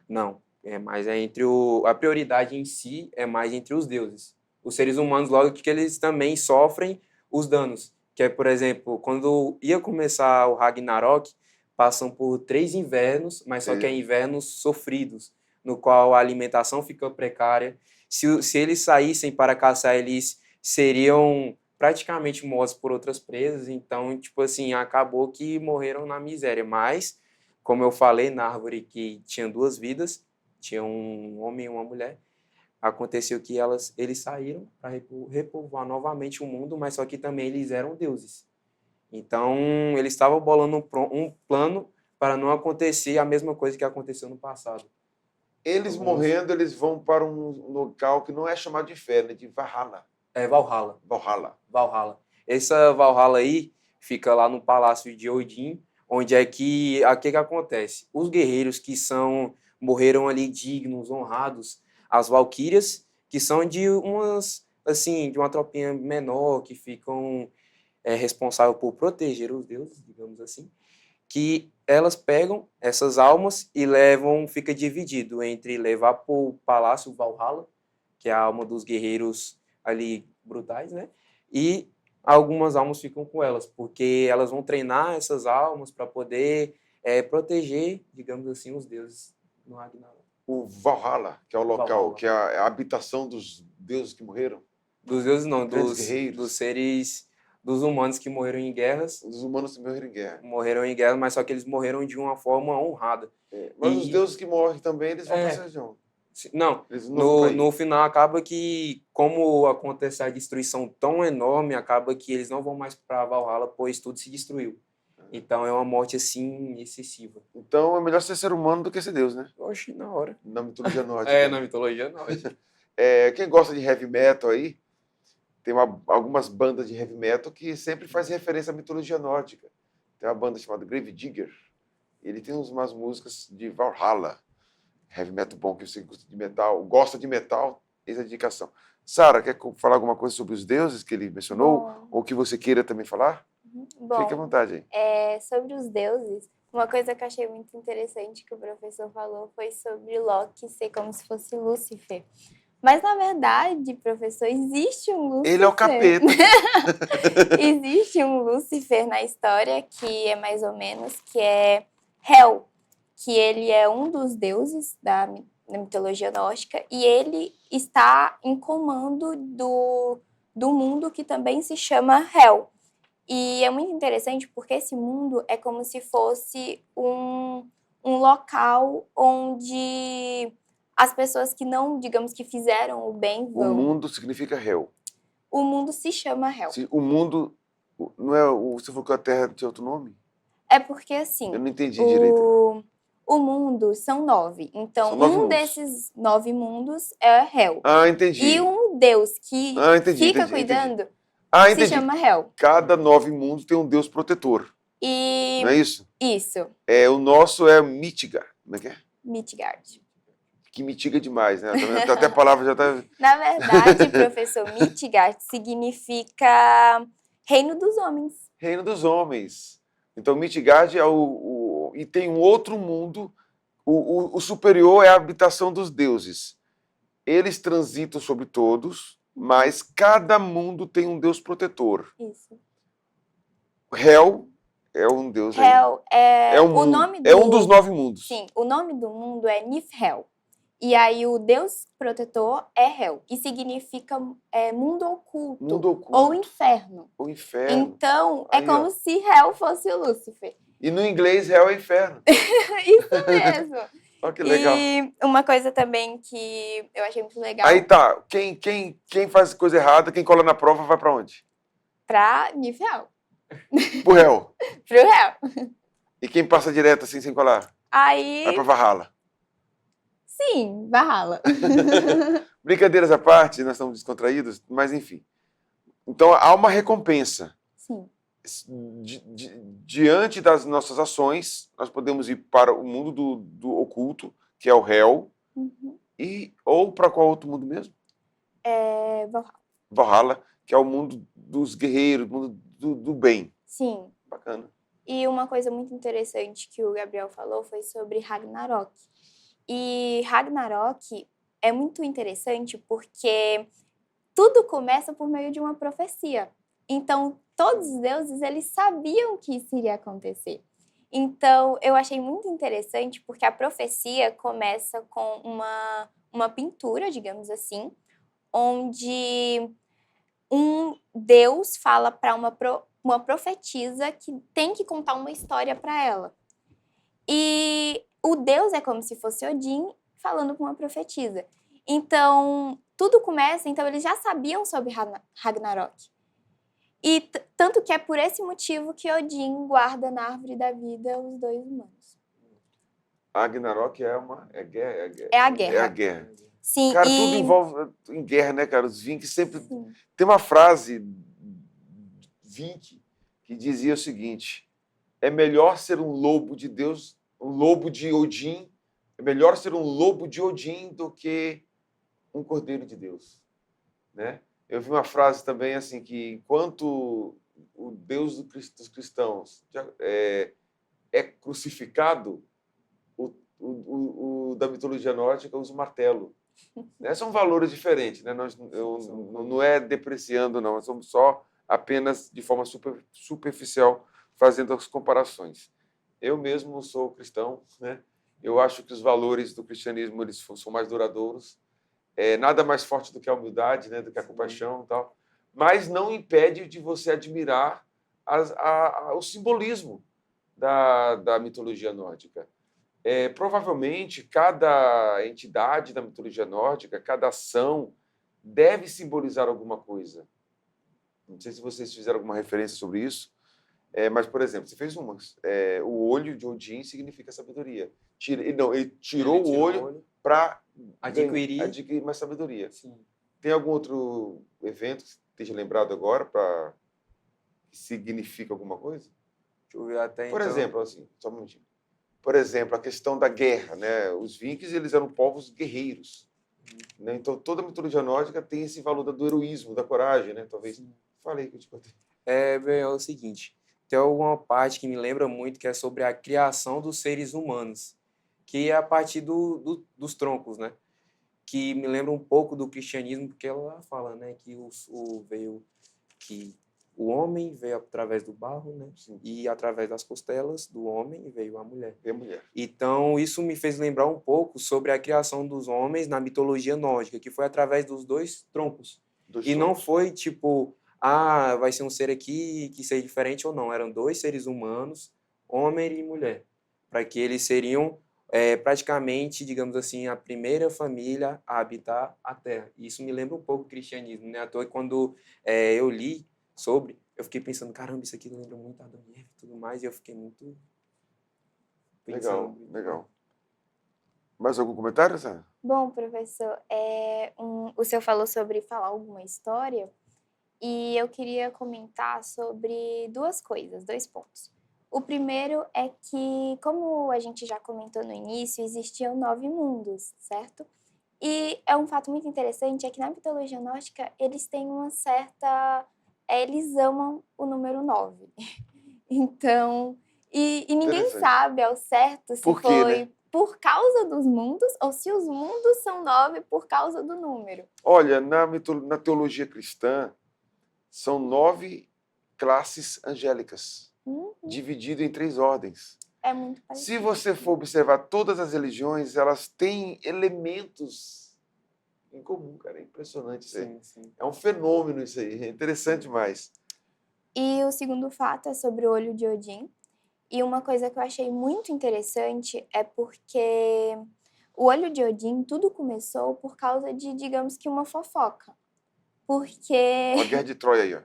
Não, mas é entre a prioridade em si é mais entre os deuses. Os seres humanos, logo que eles também sofrem os danos. Que é, por exemplo, quando ia começar o Ragnarok, passam por 3 invernos, mas só que é invernos sofridos, no qual a alimentação fica precária. Se eles saíssem para caçar, eles seriam praticamente mortos por outras presas. Então, tipo assim, acabou que morreram na miséria. Mas, como eu falei, na árvore que tinha 2 vidas, tinha um homem e uma mulher, aconteceu que eles saíram para repovoar novamente o mundo, mas só que também eles eram deuses. Então, eles estavam bolando um plano para não acontecer a mesma coisa que aconteceu no passado. Eles morrendo, eles vão para um local que não é chamado de inferno, é de Valhalla. É Valhalla. Valhalla. Essa Valhalla aí fica lá no Palácio de Odin, onde é que que acontece? Os guerreiros que morreram ali dignos, honrados, as valquírias, que são de uma tropinha menor, que ficam responsáveis por proteger os deuses, digamos assim, que elas pegam essas almas e fica dividido entre levar para o Palácio Valhalla, que é a alma dos guerreiros ali brutais, né? E algumas almas ficam com elas, porque elas vão treinar essas almas para poder proteger, digamos assim, os deuses no Ragnarok. O Valhalla, que é o local, Valhalla. que é a habitação dos deuses que morreram. Dos deuses não, Grandes guerreiros. dos seres, dos humanos que morreram em guerras. Os humanos que morreram em guerra. Morreram em guerra, mas só que eles morreram de uma forma honrada. Mas os deuses que morrem também, eles vão para essa região. Não, Eles não vão pra aí. no final acaba que, como acontece a destruição tão enorme, acaba que eles não vão mais para Valhalla, pois tudo se destruiu. Então é uma morte assim excessiva. Então é melhor ser humano do que ser Deus, né? Oxe, na hora. Na mitologia nórdica. Na mitologia nórdica. Quem gosta de heavy metal aí, tem algumas bandas de heavy metal que sempre faz referência à mitologia nórdica. Tem uma banda chamada Grave Digger. Ele tem umas músicas de Valhalla. Heavy metal bom, que você gosta de metal, eis a dedicação. Sara, quer falar alguma coisa sobre os deuses que ele mencionou? Bom. Ou que você queira também falar? Bom, Fique à vontade aí. sobre os deuses, uma coisa que eu achei muito interessante que o professor falou foi sobre Loki ser como se fosse Lúcifer. Mas, na verdade, professor, existe um Lúcifer. Ele é o capeta. Existe um Lúcifer na história que é mais ou menos, que é Hel, que ele é um dos deuses da mitologia nórdica e ele está em comando do mundo que também se chama Hel. E é muito interessante porque esse mundo é como se fosse um local onde as pessoas que não, digamos, que fizeram o bem O vão. mundo significa Hel. O mundo se chama Hel. O mundo, não é, você falou que a Terra tinha outro nome? É porque, assim, Eu não entendi direito. o mundo são 9. Então, São 9 mundos. Desses 9 mundos é Hel. Ah, entendi. E um deus que fica cuidando se chama Hel. Cada 9 mundos tem um deus protetor. E não é isso? Isso. O nosso é Midgard. Como é que é? Midgard. Que mitiga demais, né? Até a palavra já está... Na verdade, professor, Midgard significa reino dos homens. Reino dos homens. Então, Midgard é e tem um outro mundo. O superior é a habitação dos deuses. Eles transitam sobre todos, mas cada mundo tem um deus protetor. Isso. Hel é um deus aí. Hel é o nome é um dos 9 mundos. Sim, o nome do mundo é Niflhel. E aí o deus protetor é Hel, e significa mundo oculto. Mundo oculto. Ou inferno. O inferno. Então, Aí, é como se Hel fosse o Lúcifer. E no inglês, Hel é inferno. Isso mesmo. Olha que legal. E uma coisa também que eu achei muito legal. Aí tá, quem faz coisa errada, quem cola na prova, vai pra onde? Pra Niflhel. Pro Hel. Pro Hel. E quem passa direto assim, sem colar? Aí, Vai pra Valhalla. sim, Valhalla. Brincadeiras à parte, nós estamos descontraídos, mas enfim. Então, há uma recompensa. Sim. Diante das nossas ações, nós podemos ir para o mundo do oculto, que é o Hel, ou para qual outro mundo mesmo? Valhalla. Valhalla, que é o mundo dos guerreiros, o mundo do bem. Sim. Bacana. E uma coisa muito interessante que o Gabriel falou foi sobre Ragnarok. E Ragnarok é muito interessante porque tudo começa por meio de uma profecia. Então, todos os deuses, eles sabiam que isso iria acontecer. Então, eu achei muito interessante porque a profecia começa com uma pintura, digamos assim, onde um deus fala para uma profetisa que tem que contar uma história para ela. E o deus é como se fosse Odin falando com uma profetisa. Então, tudo começa, então eles já sabiam sobre Ragnarok. E tanto que é por esse motivo que Odin guarda na árvore da vida os dois humanos. Ragnarok é guerra. É a guerra. É a guerra. Sim, Cara, tudo envolve em guerra, né, cara? Os Vikings sempre... Sim. Tem uma frase Viking que dizia o seguinte: é melhor ser um lobo de Deus, um lobo de Odin, é melhor ser um lobo de Odin do que um cordeiro de Deus, né? Eu vi uma frase também assim que enquanto o Deus dos cristãos é crucificado, o da mitologia nórdica usa o martelo. Né? São valores diferentes, né? Não é depreciando, não. Nós somos só apenas de forma superficial fazendo as comparações. Eu mesmo sou cristão, né? Eu acho que os valores do cristianismo eles são mais duradouros. Nada mais forte do que a humildade, né? Do que a compaixão e tal. Mas não impede de você admirar o simbolismo da mitologia nórdica. Provavelmente, cada entidade da mitologia nórdica, cada ação, deve simbolizar alguma coisa. Não sei se vocês fizeram alguma referência sobre isso, mas, por exemplo, você fez umas. O olho de Odin significa sabedoria. Ele tirou o olho para adquirir mais sabedoria. Sim. Tem algum outro evento que esteja lembrado agora que significa alguma coisa? Deixa eu ver até Por então. exemplo, assim, só um minutinho. Por exemplo, a questão da guerra, né? Os Vikings eles eram povos guerreiros, né? Então toda a mitologia nórdica tem esse valor do heroísmo, da coragem, né? Talvez. Falei que eu te contei. Bem, é o seguinte, tem alguma parte que me lembra muito que é sobre a criação dos seres humanos, que é a partir dos troncos, né? Que me lembra um pouco do cristianismo, porque ela fala, né, que o homem veio através do barro, né? Sim. E através das costelas do homem veio a mulher. E a mulher. Então, isso me fez lembrar um pouco sobre a criação dos homens na mitologia nórdica, que foi através dos dois troncos. Não foi tipo, vai ser um ser aqui que seja diferente ou não. Eram dois seres humanos, homem e mulher, para que eles seriam praticamente, digamos assim, a primeira família a habitar a Terra. Isso me lembra um pouco o cristianismo, né? À toa, quando eu li sobre, eu fiquei pensando, caramba, isso aqui lembra muito Adão e Eva e tudo mais, e eu fiquei muito pensando. Legal. Mais algum comentário, Sara? Bom, professor, o senhor falou sobre falar alguma história e eu queria comentar sobre duas coisas, 2 pontos. O primeiro é que, como a gente já comentou no início, existiam 9 mundos, certo? E é um fato muito interessante, é que na mitologia nórdica eles têm uma certa... eles amam o número 9. Então, e ninguém sabe ao certo se foi por causa dos mundos ou se os mundos são 9 por causa do número. Olha, na teologia cristã, são 9 classes angélicas, dividido em 3 ordens. É muito parecido. Se você for observar todas as religiões, elas têm elementos em comum, cara. É impressionante isso aí. Sim. É um fenômeno isso aí, é interessante demais. E o segundo fato é sobre o olho de Odin. E uma coisa que eu achei muito interessante é porque o olho de Odin, tudo começou por causa de, digamos que, uma fofoca. Porque... Uma guerra de Troia aí, ó.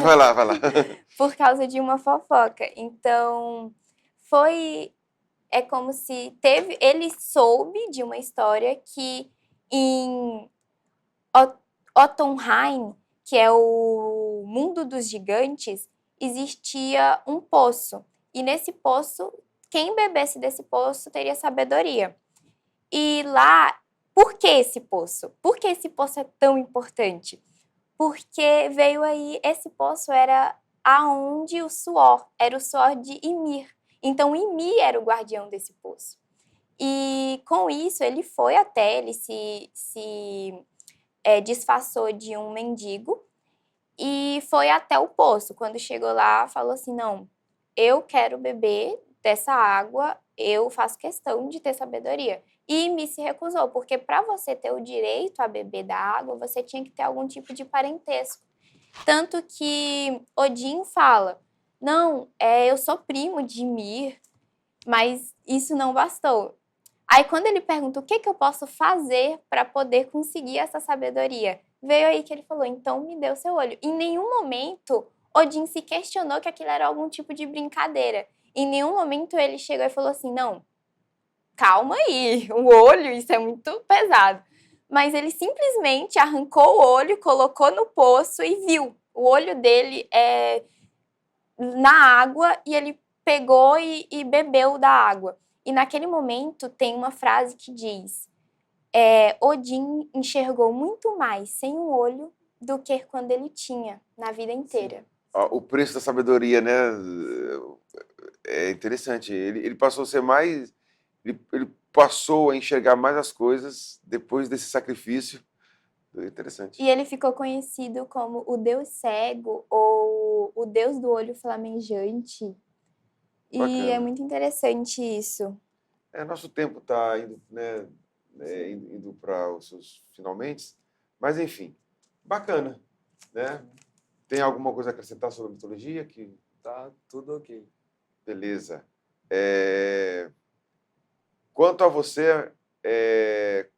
Vai lá. Por causa de uma fofoca. Então, é como se ele soube de uma história que em Jotunheim, que é o mundo dos gigantes, existia um poço. E nesse poço, quem bebesse desse poço teria sabedoria. E lá por que esse poço? Por que esse poço é tão importante? Porque veio aí, esse poço era aonde o suor, era o suor de Ymir. Então, Ymir era o guardião desse poço. E com isso, ele foi até, ele se disfarçou de um mendigo e foi até o poço. Quando chegou lá, falou assim, não, eu quero beber dessa água, eu faço questão de ter sabedoria. E me se recusou, porque para você ter o direito a beber da água, você tinha que ter algum tipo de parentesco. Tanto que Odin fala, não, eu sou primo de Ymir, mas isso não bastou. Aí quando ele pergunta o que eu posso fazer para poder conseguir essa sabedoria, veio aí que ele falou, então me dê o seu olho. Em nenhum momento Odin se questionou que aquilo era algum tipo de brincadeira. Em nenhum momento ele chegou e falou assim, não, calma aí, o olho, isso é muito pesado. Mas ele simplesmente arrancou o olho, colocou no poço e viu. O olho dele na água e ele pegou e bebeu da água. E naquele momento tem uma frase que diz, Odin enxergou muito mais sem um olho do que quando ele tinha na vida inteira. O preço da sabedoria, né? É interessante. Ele passou a ser mais... Ele passou a enxergar mais as coisas depois desse sacrifício. Interessante. E ele ficou conhecido como o Deus Cego ou o Deus do Olho Flamejante. Bacana. E é muito interessante isso. Nosso tempo está indo, né, indo para os seus finalmente, mas enfim, bacana, né? Tem alguma coisa a acrescentar sobre a mitologia? Tá tudo ok. Beleza. Quanto a você,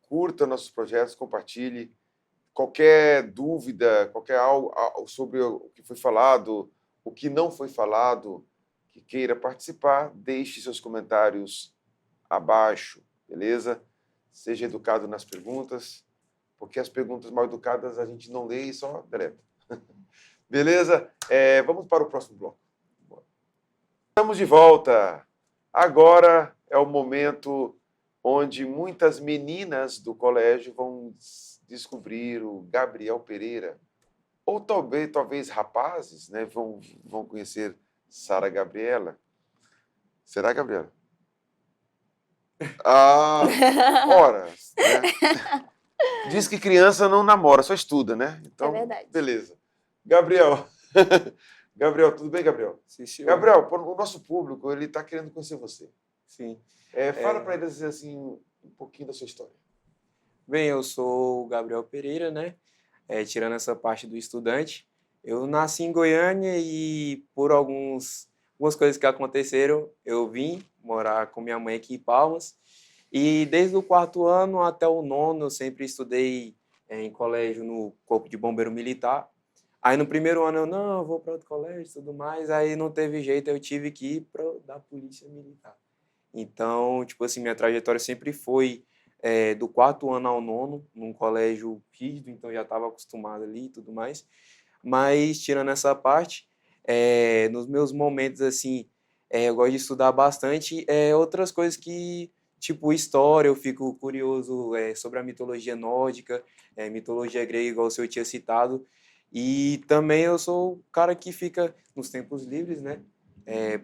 curta nossos projetos, compartilhe. Qualquer dúvida, qualquer algo sobre o que foi falado, o que não foi falado, que queira participar, deixe seus comentários abaixo, beleza? Seja educado nas perguntas, porque as perguntas mal educadas a gente não lê e só deleta. Beleza? Vamos para o próximo bloco. Estamos de volta. Agora é o momento onde muitas meninas do colégio vão descobrir o Gabriel Pereira. Ou talvez rapazes, né, vão conhecer Sara Gabriela. Será, Gabriela? Ora, né? Diz que criança não namora, só estuda, né? Então, é verdade. Beleza. Gabriel. Gabriel, tudo bem, Gabriel? Sim, senhor. Gabriel, o nosso público, ele está querendo conhecer você. Sim. Fala para eles assim, um pouquinho da sua história. Bem, eu sou o Gabriel Pereira, né? Tirando essa parte do estudante. Eu nasci em Goiânia e por algumas coisas que aconteceram, eu vim morar com minha mãe aqui em Palmas. E desde o 4º ano até o 9º, eu sempre estudei em colégio no Corpo de Bombeiro Militar. Aí no 1º ano eu vou para outro colégio e tudo mais. Aí não teve jeito, eu tive que ir para da Polícia Militar. Então, tipo assim, minha trajetória sempre foi do 4º ano ao 9º, num colégio rígido, então já estava acostumado ali e tudo mais. Mas, tirando essa parte, nos meus momentos, assim, eu gosto de estudar bastante outras coisas que, tipo história, eu fico curioso sobre a mitologia nórdica, mitologia grega, igual o senhor tinha citado. E também eu sou o cara que fica nos tempos livres, né?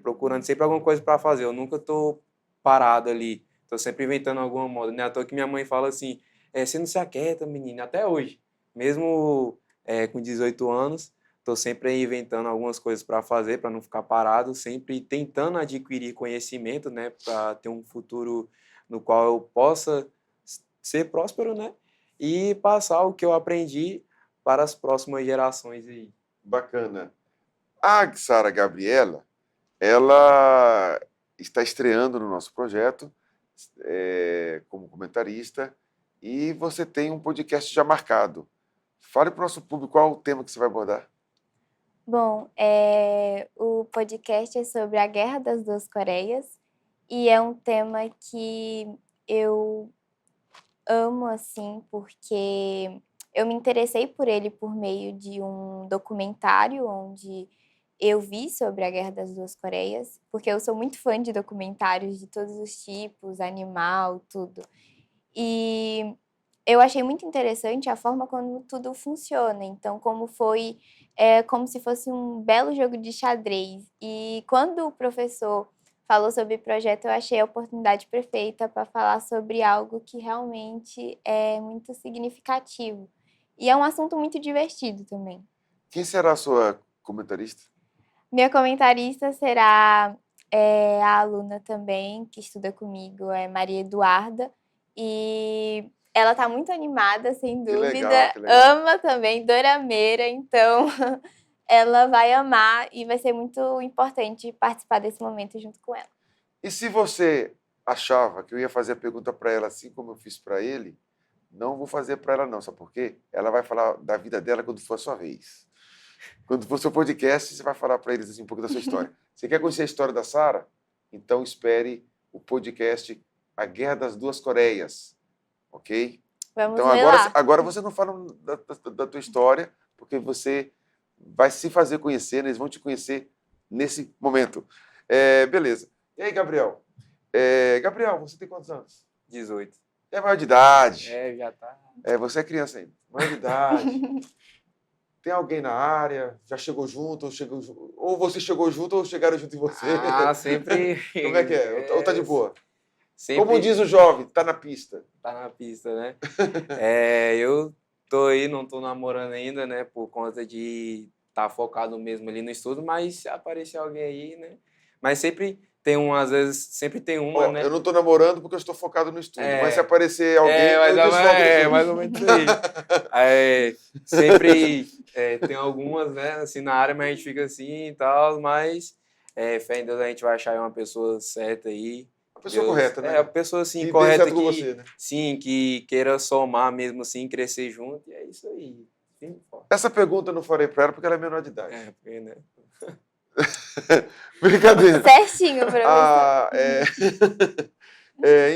Procurando sempre alguma coisa para fazer. Eu nunca estou parado ali. Estou sempre inventando alguma moda. Não é à toa que minha mãe fala assim, você não se aquieta, menina, até hoje. Mesmo com 18 anos, estou sempre inventando algumas coisas para fazer, para não ficar parado, sempre tentando adquirir conhecimento, né, para ter um futuro no qual eu possa ser próspero, né, e passar o que eu aprendi para as próximas gerações aí. Bacana. A Sara Gabriela, ela está estreando no nosso projeto como comentarista e você tem um podcast já marcado. Fale para o nosso público qual é o tema que você vai abordar. Bom, o podcast é sobre a Guerra das Duas Coreias e é um tema que eu amo, assim, porque eu me interessei por ele por meio de um documentário onde eu vi sobre a Guerra das Duas Coreias, porque eu sou muito fã de documentários de todos os tipos, animal, tudo. E eu achei muito interessante a forma como tudo funciona. Então, como se fosse um belo jogo de xadrez. E quando o professor falou sobre o projeto, eu achei a oportunidade perfeita para falar sobre algo que realmente é muito significativo. E é um assunto muito divertido também. Quem será a sua comentarista? Minha comentarista será a aluna também, que estuda comigo, é Maria Eduarda. E ela está muito animada, sem Que dúvida. legal, que legal. Ama também, dorameira, então ela vai amar e vai ser muito importante participar desse momento junto com ela. E se você achava que eu ia fazer a pergunta para ela assim como eu fiz para ele, não vou fazer para ela não, sabe por quê? Ela vai falar da vida dela quando for a sua vez. Quando for seu podcast, você vai falar para eles assim, um pouco da sua história. Você quer conhecer a história da Sara? Então espere o podcast A Guerra das Duas Coreias, ok? Vamos Então ver lá. agora você não fala da tua história, porque você vai se fazer conhecer, eles vão te conhecer nesse momento. Beleza. E aí, Gabriel? Gabriel, você tem quantos anos? 18. É maior de idade. Já tá. Você é criança ainda. Maior de idade. Tem alguém na área? Já chegou junto? Ou você chegou junto ou chegaram junto em você? Sempre. Como é que é? Ou tá de boa? Sempre Como diz o jovem, tá na pista. tá na pista, né? Eu tô aí, não tô namorando ainda, né? Por conta de estar focado mesmo ali no estudo, mas se aparecer alguém aí, né? Mas sempre tem às vezes, sempre tem uma, né? Eu não tô namorando porque eu estou focado no estudo. Mas se É. aparecer alguém, Mas eu desfoco do estudo. mais ou menos isso aí. Sempre tem algumas, né, assim, na área, mas a gente fica assim e tal, mas fé em Deus a gente vai achar uma pessoa certa aí. A pessoa correta, né? A pessoa, assim, Que dê correta certo com que, você, né? sim, que queira somar mesmo, assim, crescer junto, e é isso aí. Sim, Essa pergunta eu não farei para ela porque ela é menor de idade. porque, né? Brincadeira. Certinho, professor.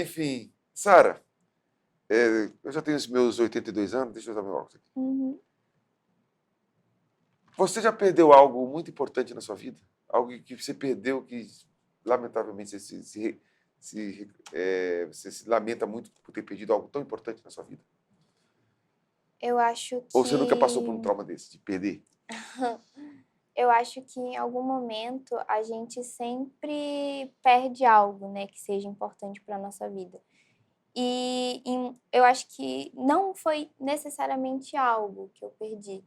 Enfim, Sara, eu já tenho os meus 82 anos, deixa eu usar meu óculos aqui. Uhum. Você já perdeu algo muito importante na sua vida? Algo que você perdeu que, lamentavelmente, você se lamenta muito por ter perdido algo tão importante na sua vida? Eu acho que... Ou você nunca passou por um trauma desse, de perder? Eu acho que em algum momento a gente sempre perde algo, né, que seja importante para a nossa vida. Eu acho que não foi necessariamente algo que eu perdi,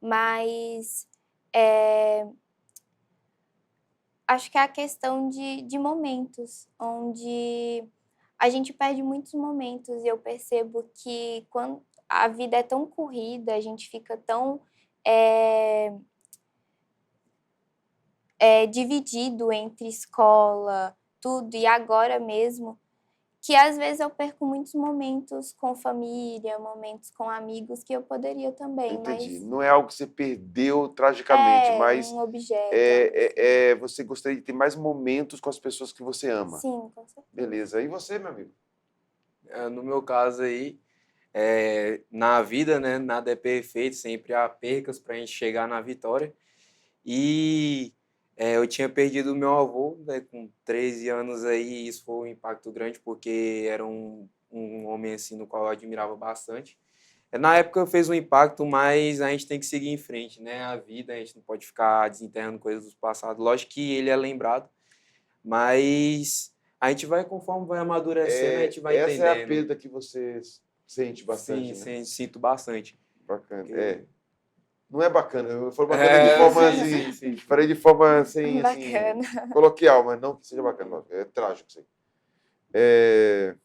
mas acho que é a questão de momentos, onde a gente perde muitos momentos e eu percebo que quando a vida é tão corrida, a gente fica tão dividido entre escola, tudo, e agora mesmo, que às vezes eu perco muitos momentos com família, momentos com amigos que eu poderia também, Entendi. mas Não é algo que você perdeu tragicamente, mas um objeto. Algo você gostaria de ter mais momentos com as pessoas que você ama. Sim, com certeza. Beleza. E você, meu amigo? No meu caso aí, na vida, né, nada é perfeito, sempre há percas para a gente chegar na vitória. E eu tinha perdido o meu avô, né, com 13 anos aí, e isso foi um impacto grande, porque era um homem assim, no qual eu admirava bastante. Na época fez um impacto, mas a gente tem que seguir em frente, né? A vida, a gente não pode ficar desenterrando coisas do passado. Lógico que ele é lembrado, mas a gente vai, conforme vai amadurecendo, a gente vai essa entendendo. é a perda que você sente bastante, Sim, né? sinto bastante. Bacana. Porque... Não é bacana. Eu falo bacana de forma assim. sim. Falei de forma assim, Bacana. coloquial, mas não que seja bacana. É trágico isso aí.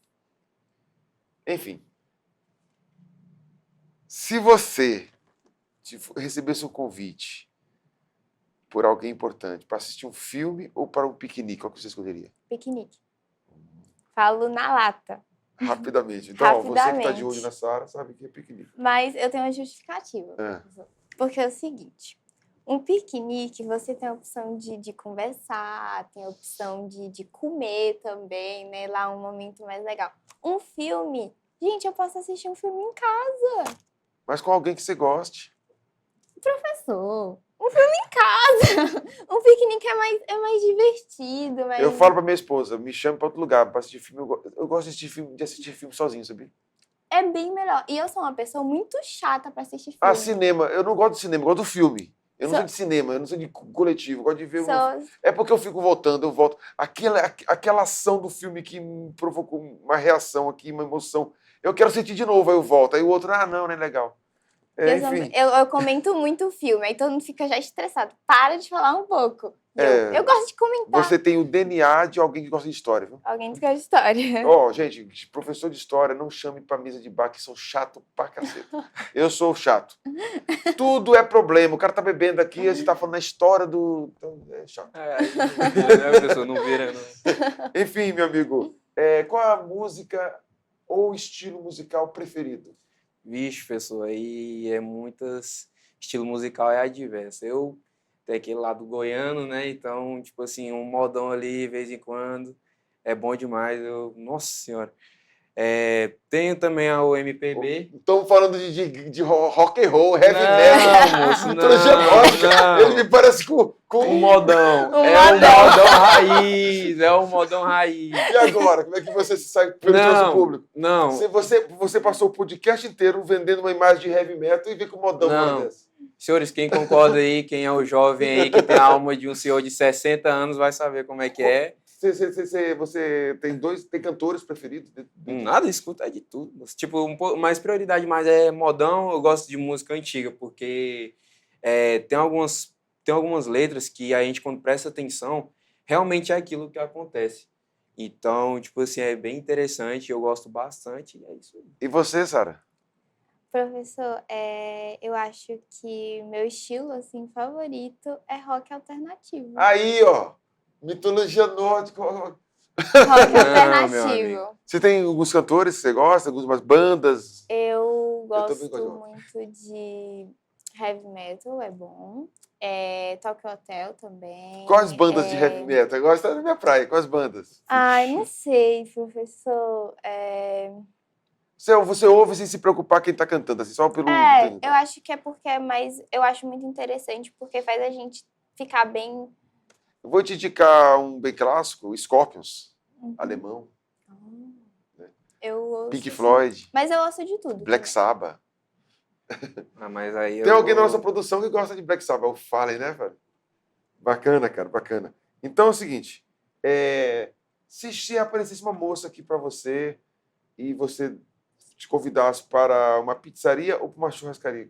Enfim. Se você recebesse um convite por alguém importante para assistir um filme ou para um piquenique, qual que você escolheria? Piquenique. Falo na lata. Rapidamente. Então, você que está de Rapidamente. olho na Sara sabe que é piquenique. Mas eu tenho uma justificativa. Porque é o seguinte, um piquenique você tem a opção de conversar, tem a opção de comer também, né? Lá um momento mais legal. Um filme, gente, eu posso assistir um filme em casa. Mas com alguém que você goste. Professor, um filme em casa. Um piquenique é mais divertido. Mais... Eu falo para minha esposa, me chame para outro lugar para assistir filme. Eu gosto de assistir filme sozinho, sabia? é bem melhor. E eu sou uma pessoa muito chata pra assistir filme. Ah, cinema. Eu não gosto de cinema, eu gosto do filme. Eu não Sou- sou de cinema, eu não sou de coletivo, eu gosto de ver... Sou- É porque eu fico voltando, eu volto. Aquela ação do filme que me provocou uma reação aqui, uma emoção. Eu quero sentir de novo, aí eu volto. Aí o outro, não é legal. Enfim. eu comento muito o filme, aí todo mundo fica já estressado. Para de falar um pouco. Eu gosto de comentar. Você tem o DNA de alguém que gosta de história, viu? Alguém que gosta de história. Ó, gente, professor de história, não chame pra mesa de bar, que são chato pra caceta. Eu sou chato. Tudo é problema. O cara tá bebendo aqui, a gente tá falando a história do... Então, é chato. Aí não vira, né, professor? Não vira, não. Enfim, meu amigo, qual a música ou estilo musical preferido? Vixe, professor, aí é muitas... Estilo musical é adverso. Eu tenho aquele lado goiano, né? Então, tipo assim, um modão ali, de vez em quando, é bom demais. Nossa Senhora. Tenho também o MPB. Estamos falando de rock and roll, heavy metal. Não, moço, mitologia nórdica. não. Ele me parece com O modão. O É o modão. modão raiz. É o modão raiz. E agora? Como é que você se sai pelo nosso público? Não. Você passou o podcast inteiro vendendo uma imagem de heavy metal e vê com o modão Não. uma dessa. Senhores, quem concorda aí, quem é o jovem aí que tem a alma de um senhor de 60 anos vai saber como é que é. Você tem cantores preferidos? Nada, escuta de tudo. Tipo, mais prioridade mais é modão. Eu gosto de música antiga, porque tem algumas letras que a gente, quando presta atenção, realmente é aquilo que acontece. Então, tipo assim, é bem interessante, eu gosto bastante, e é isso aí. E você, Sara? Professor, eu acho que meu estilo assim, favorito é rock alternativo. Aí, ó. Mitologia nórdica. Rock meu alternativo. Você tem alguns cantores que você gosta? Algumas bandas? Eu também gosto gosto. muito de heavy metal, é bom. Tokyo Hotel também. Quais bandas de heavy metal? Eu gosto da minha praia. Quais bandas? Ai, não sei, professor. Você ouve sem se preocupar quem tá cantando, assim, só pelo... Eu acho que é porque eu acho muito interessante, porque faz a gente ficar bem... Eu vou te indicar um bem clássico, Scorpions, alemão, Eu ouço, Pink sim. Floyd, Mas eu ouço de tudo. Black também. Sabbath. Mas aí Tem alguém na nossa produção que gosta de Black Sabbath, o Fallen, né, velho? Bacana, cara, bacana. Então é o seguinte, se aparecesse uma moça aqui pra você e você te convidasse para uma pizzaria ou para uma churrascaria,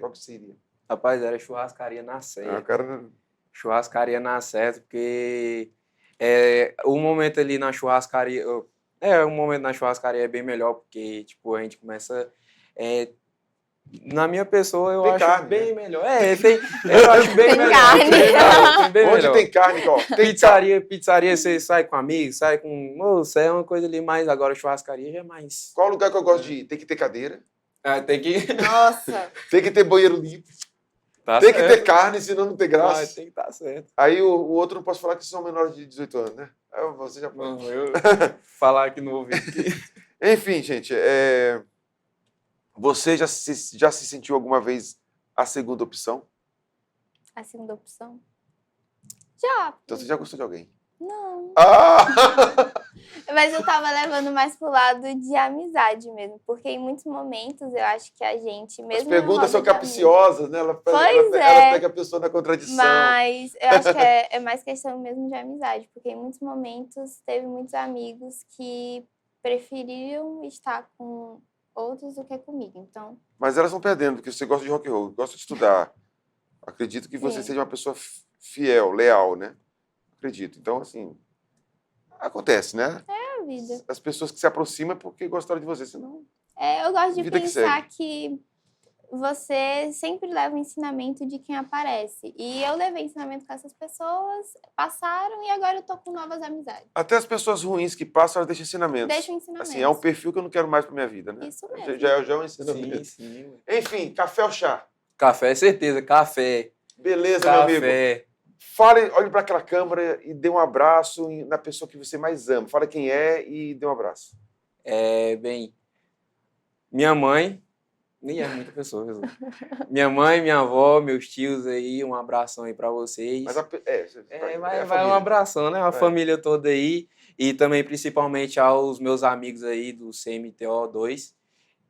qual que seria? Rapaz, era churrascaria na certa. Cara... Churrascaria na certa, porque o momento ali na churrascaria... o momento na churrascaria é bem melhor, porque, tipo, a gente começa... na minha pessoa, eu Tem acho carne, bem né? melhor. Eu acho bem Tem melhor. carne. Bem Onde melhor. tem carne, ó. Pizzaria, você sai com amigos, sai com... Moça, é uma coisa ali mais... Agora, churrascaria já é mais... Qual lugar que eu gosto de ir? Tem que ter cadeira, Tem que... Nossa! tem que ter banheiro limpo, Tá tem que ter certo. carne, senão não tem graça. Tem que estar certo. Aí o outro não posso falar que são menores de 18 anos, né? Aí você já pode. Não, eu falar aqui no ouvido. Enfim, gente, você já se sentiu alguma vez a segunda opção? A segunda opção? Já. Então você já gostou de alguém? Não. Ah! Mas eu tava levando mais pro lado de amizade mesmo. Porque em muitos momentos eu acho que a gente, mesmo. As perguntas são no roda de amigos, capciosas, né? Ela pega a pessoa na contradição. Mas eu acho que é mais questão mesmo de amizade. Porque em muitos momentos teve muitos amigos que preferiram estar com outros do que comigo. Então, Mas elas vão perdendo, porque você gosta de rock and roll, gosta de estudar. Acredito que você Sim. seja uma pessoa fiel, leal, né? Acredito. Então, assim, acontece, né? é a vida. As pessoas que se aproximam é porque gostaram de você, senão... Eu gosto de Vida que pensar que você sempre leva o ensinamento de quem aparece. E eu levei ensinamento com essas pessoas, passaram e agora eu tô com novas amizades. Até as pessoas ruins que passam, elas deixam ensinamentos. Deixa o ensinamento. Assim, é um perfil que eu não quero mais pra minha vida, né? Isso mesmo. Já é um ensinamento. Sim. Enfim, café ou chá? Café, certeza. Café. Beleza, meu amigo. Café. Fale, olhe para aquela câmera e dê um abraço na pessoa que você mais ama. Fala quem é e dê um abraço. Bem, minha mãe, nem é muita pessoa, mesmo. Minha mãe, minha avó, meus tios aí, um abração aí pra vocês. Mas Vai um abração, né? A família toda aí. E também, principalmente, aos meus amigos aí do CMTO 2.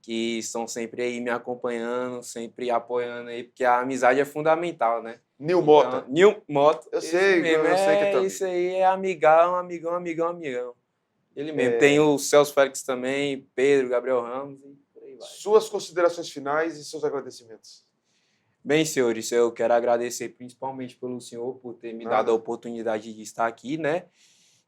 que estão sempre aí me acompanhando, sempre apoiando aí, porque a amizade é fundamental, né? Nil Mota. Então, Nil Mota. Eu esse sei, mesmo, eu sei que é teu isso aí é amigão, amigão, amigão, amigão. Ele mesmo. Tem o Celso Félix também, Pedro, Gabriel Ramos e por aí vai. Suas considerações finais e seus agradecimentos. Bem, senhores, eu quero agradecer principalmente pelo senhor por ter me dado a oportunidade de estar aqui, né?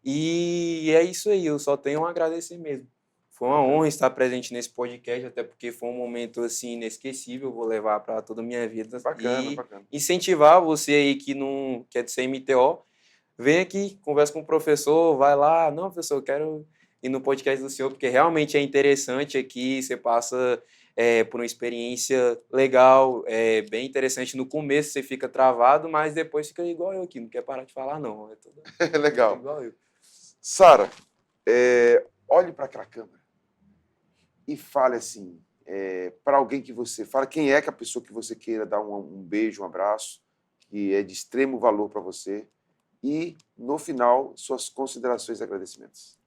E é isso aí, eu só tenho a agradecer mesmo. Foi uma honra estar presente nesse podcast, até porque foi um momento assim inesquecível, vou levar para toda a minha vida. Bacana, e bacana. incentivar você aí que não quer ser MTO, vem aqui, conversa com o professor, vai lá. Não, professor, eu quero ir no podcast do senhor, porque realmente é interessante aqui, você passa por uma experiência legal, bem interessante. No começo você fica travado, mas depois fica igual eu aqui, não quer parar de falar, não. É tudo Legal. igual eu. Sara, olhe para aquela câmera e fale assim, para alguém que você... Fala quem é que a pessoa que você queira dar um beijo, um abraço, que é de extremo valor para você. E, no final, suas considerações e agradecimentos.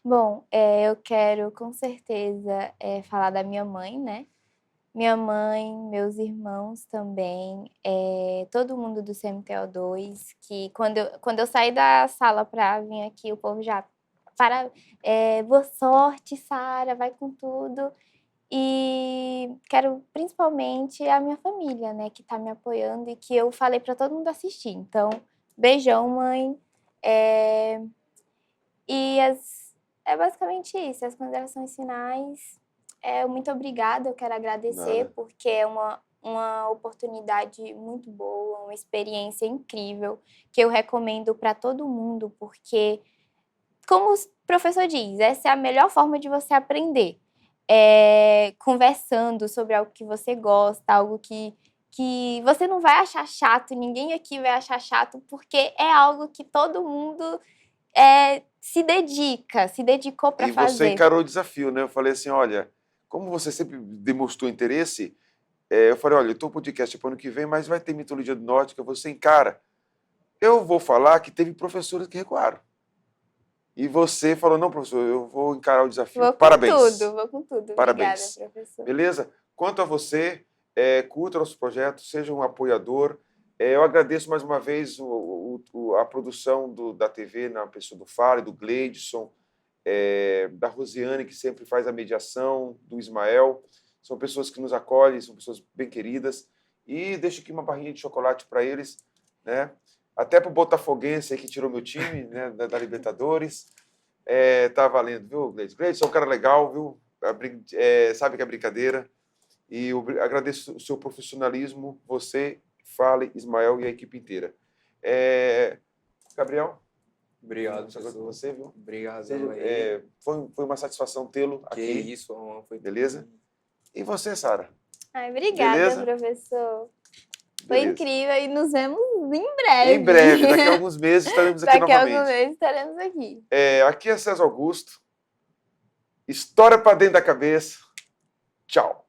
Bom, eu quero com certeza falar da minha mãe, né? Minha mãe, meus irmãos também, todo mundo do CMTO2, que quando eu saí da sala para vir aqui, o povo já boa sorte, Sara, vai com tudo. E quero principalmente a minha família, né, que está me apoiando e que eu falei para todo mundo assistir. Então, beijão, mãe. É basicamente isso, as considerações finais. Muito obrigada, eu quero agradecer, Nada. porque é uma oportunidade muito boa, uma experiência incrível, que eu recomendo para todo mundo, porque, como o professor diz, essa é a melhor forma de você aprender. Conversando sobre algo que você gosta, algo que você não vai achar chato, ninguém aqui vai achar chato, porque é algo que todo mundo se dedicou para fazer. E você encarou o desafio, né? Eu falei assim, olha, como você sempre demonstrou interesse, eu falei, olha, eu estou podcast para o ano que vem, mas vai ter mitologia nórdica, você encara. Eu vou falar que teve professores que recuaram. E você falou, não, professor, eu vou encarar o desafio. Vou com Parabéns. tudo, vou com tudo. Parabéns. Obrigada, professor. Beleza? Quanto a você, curta nosso projeto, seja um apoiador. Eu agradeço mais uma vez a produção da TV, na pessoa do Fale, do Gleidson, da Rosiane, que sempre faz a mediação, do Ismael. São pessoas que nos acolhem, são pessoas bem queridas. E deixo aqui uma barrinha de chocolate para eles, né? Até para o Botafoguense aí que tirou meu time, né, da Libertadores. Tá valendo, viu, Gleidson? Gleidson é um cara legal, viu? Sabe que é brincadeira. E eu agradeço o seu profissionalismo, você, Fale, Ismael e a equipe inteira. Gabriel? Obrigado, Com você, viu? Obrigado. Foi uma satisfação tê-lo aqui. Que isso, foi beleza? E você, Sara? Obrigada, beleza? Professor. Foi Beleza. incrível e nos vemos em breve. Em breve, daqui a alguns meses estaremos aqui novamente. Daqui a alguns meses estaremos aqui. Aqui é César Augusto. História para dentro da cabeça. Tchau.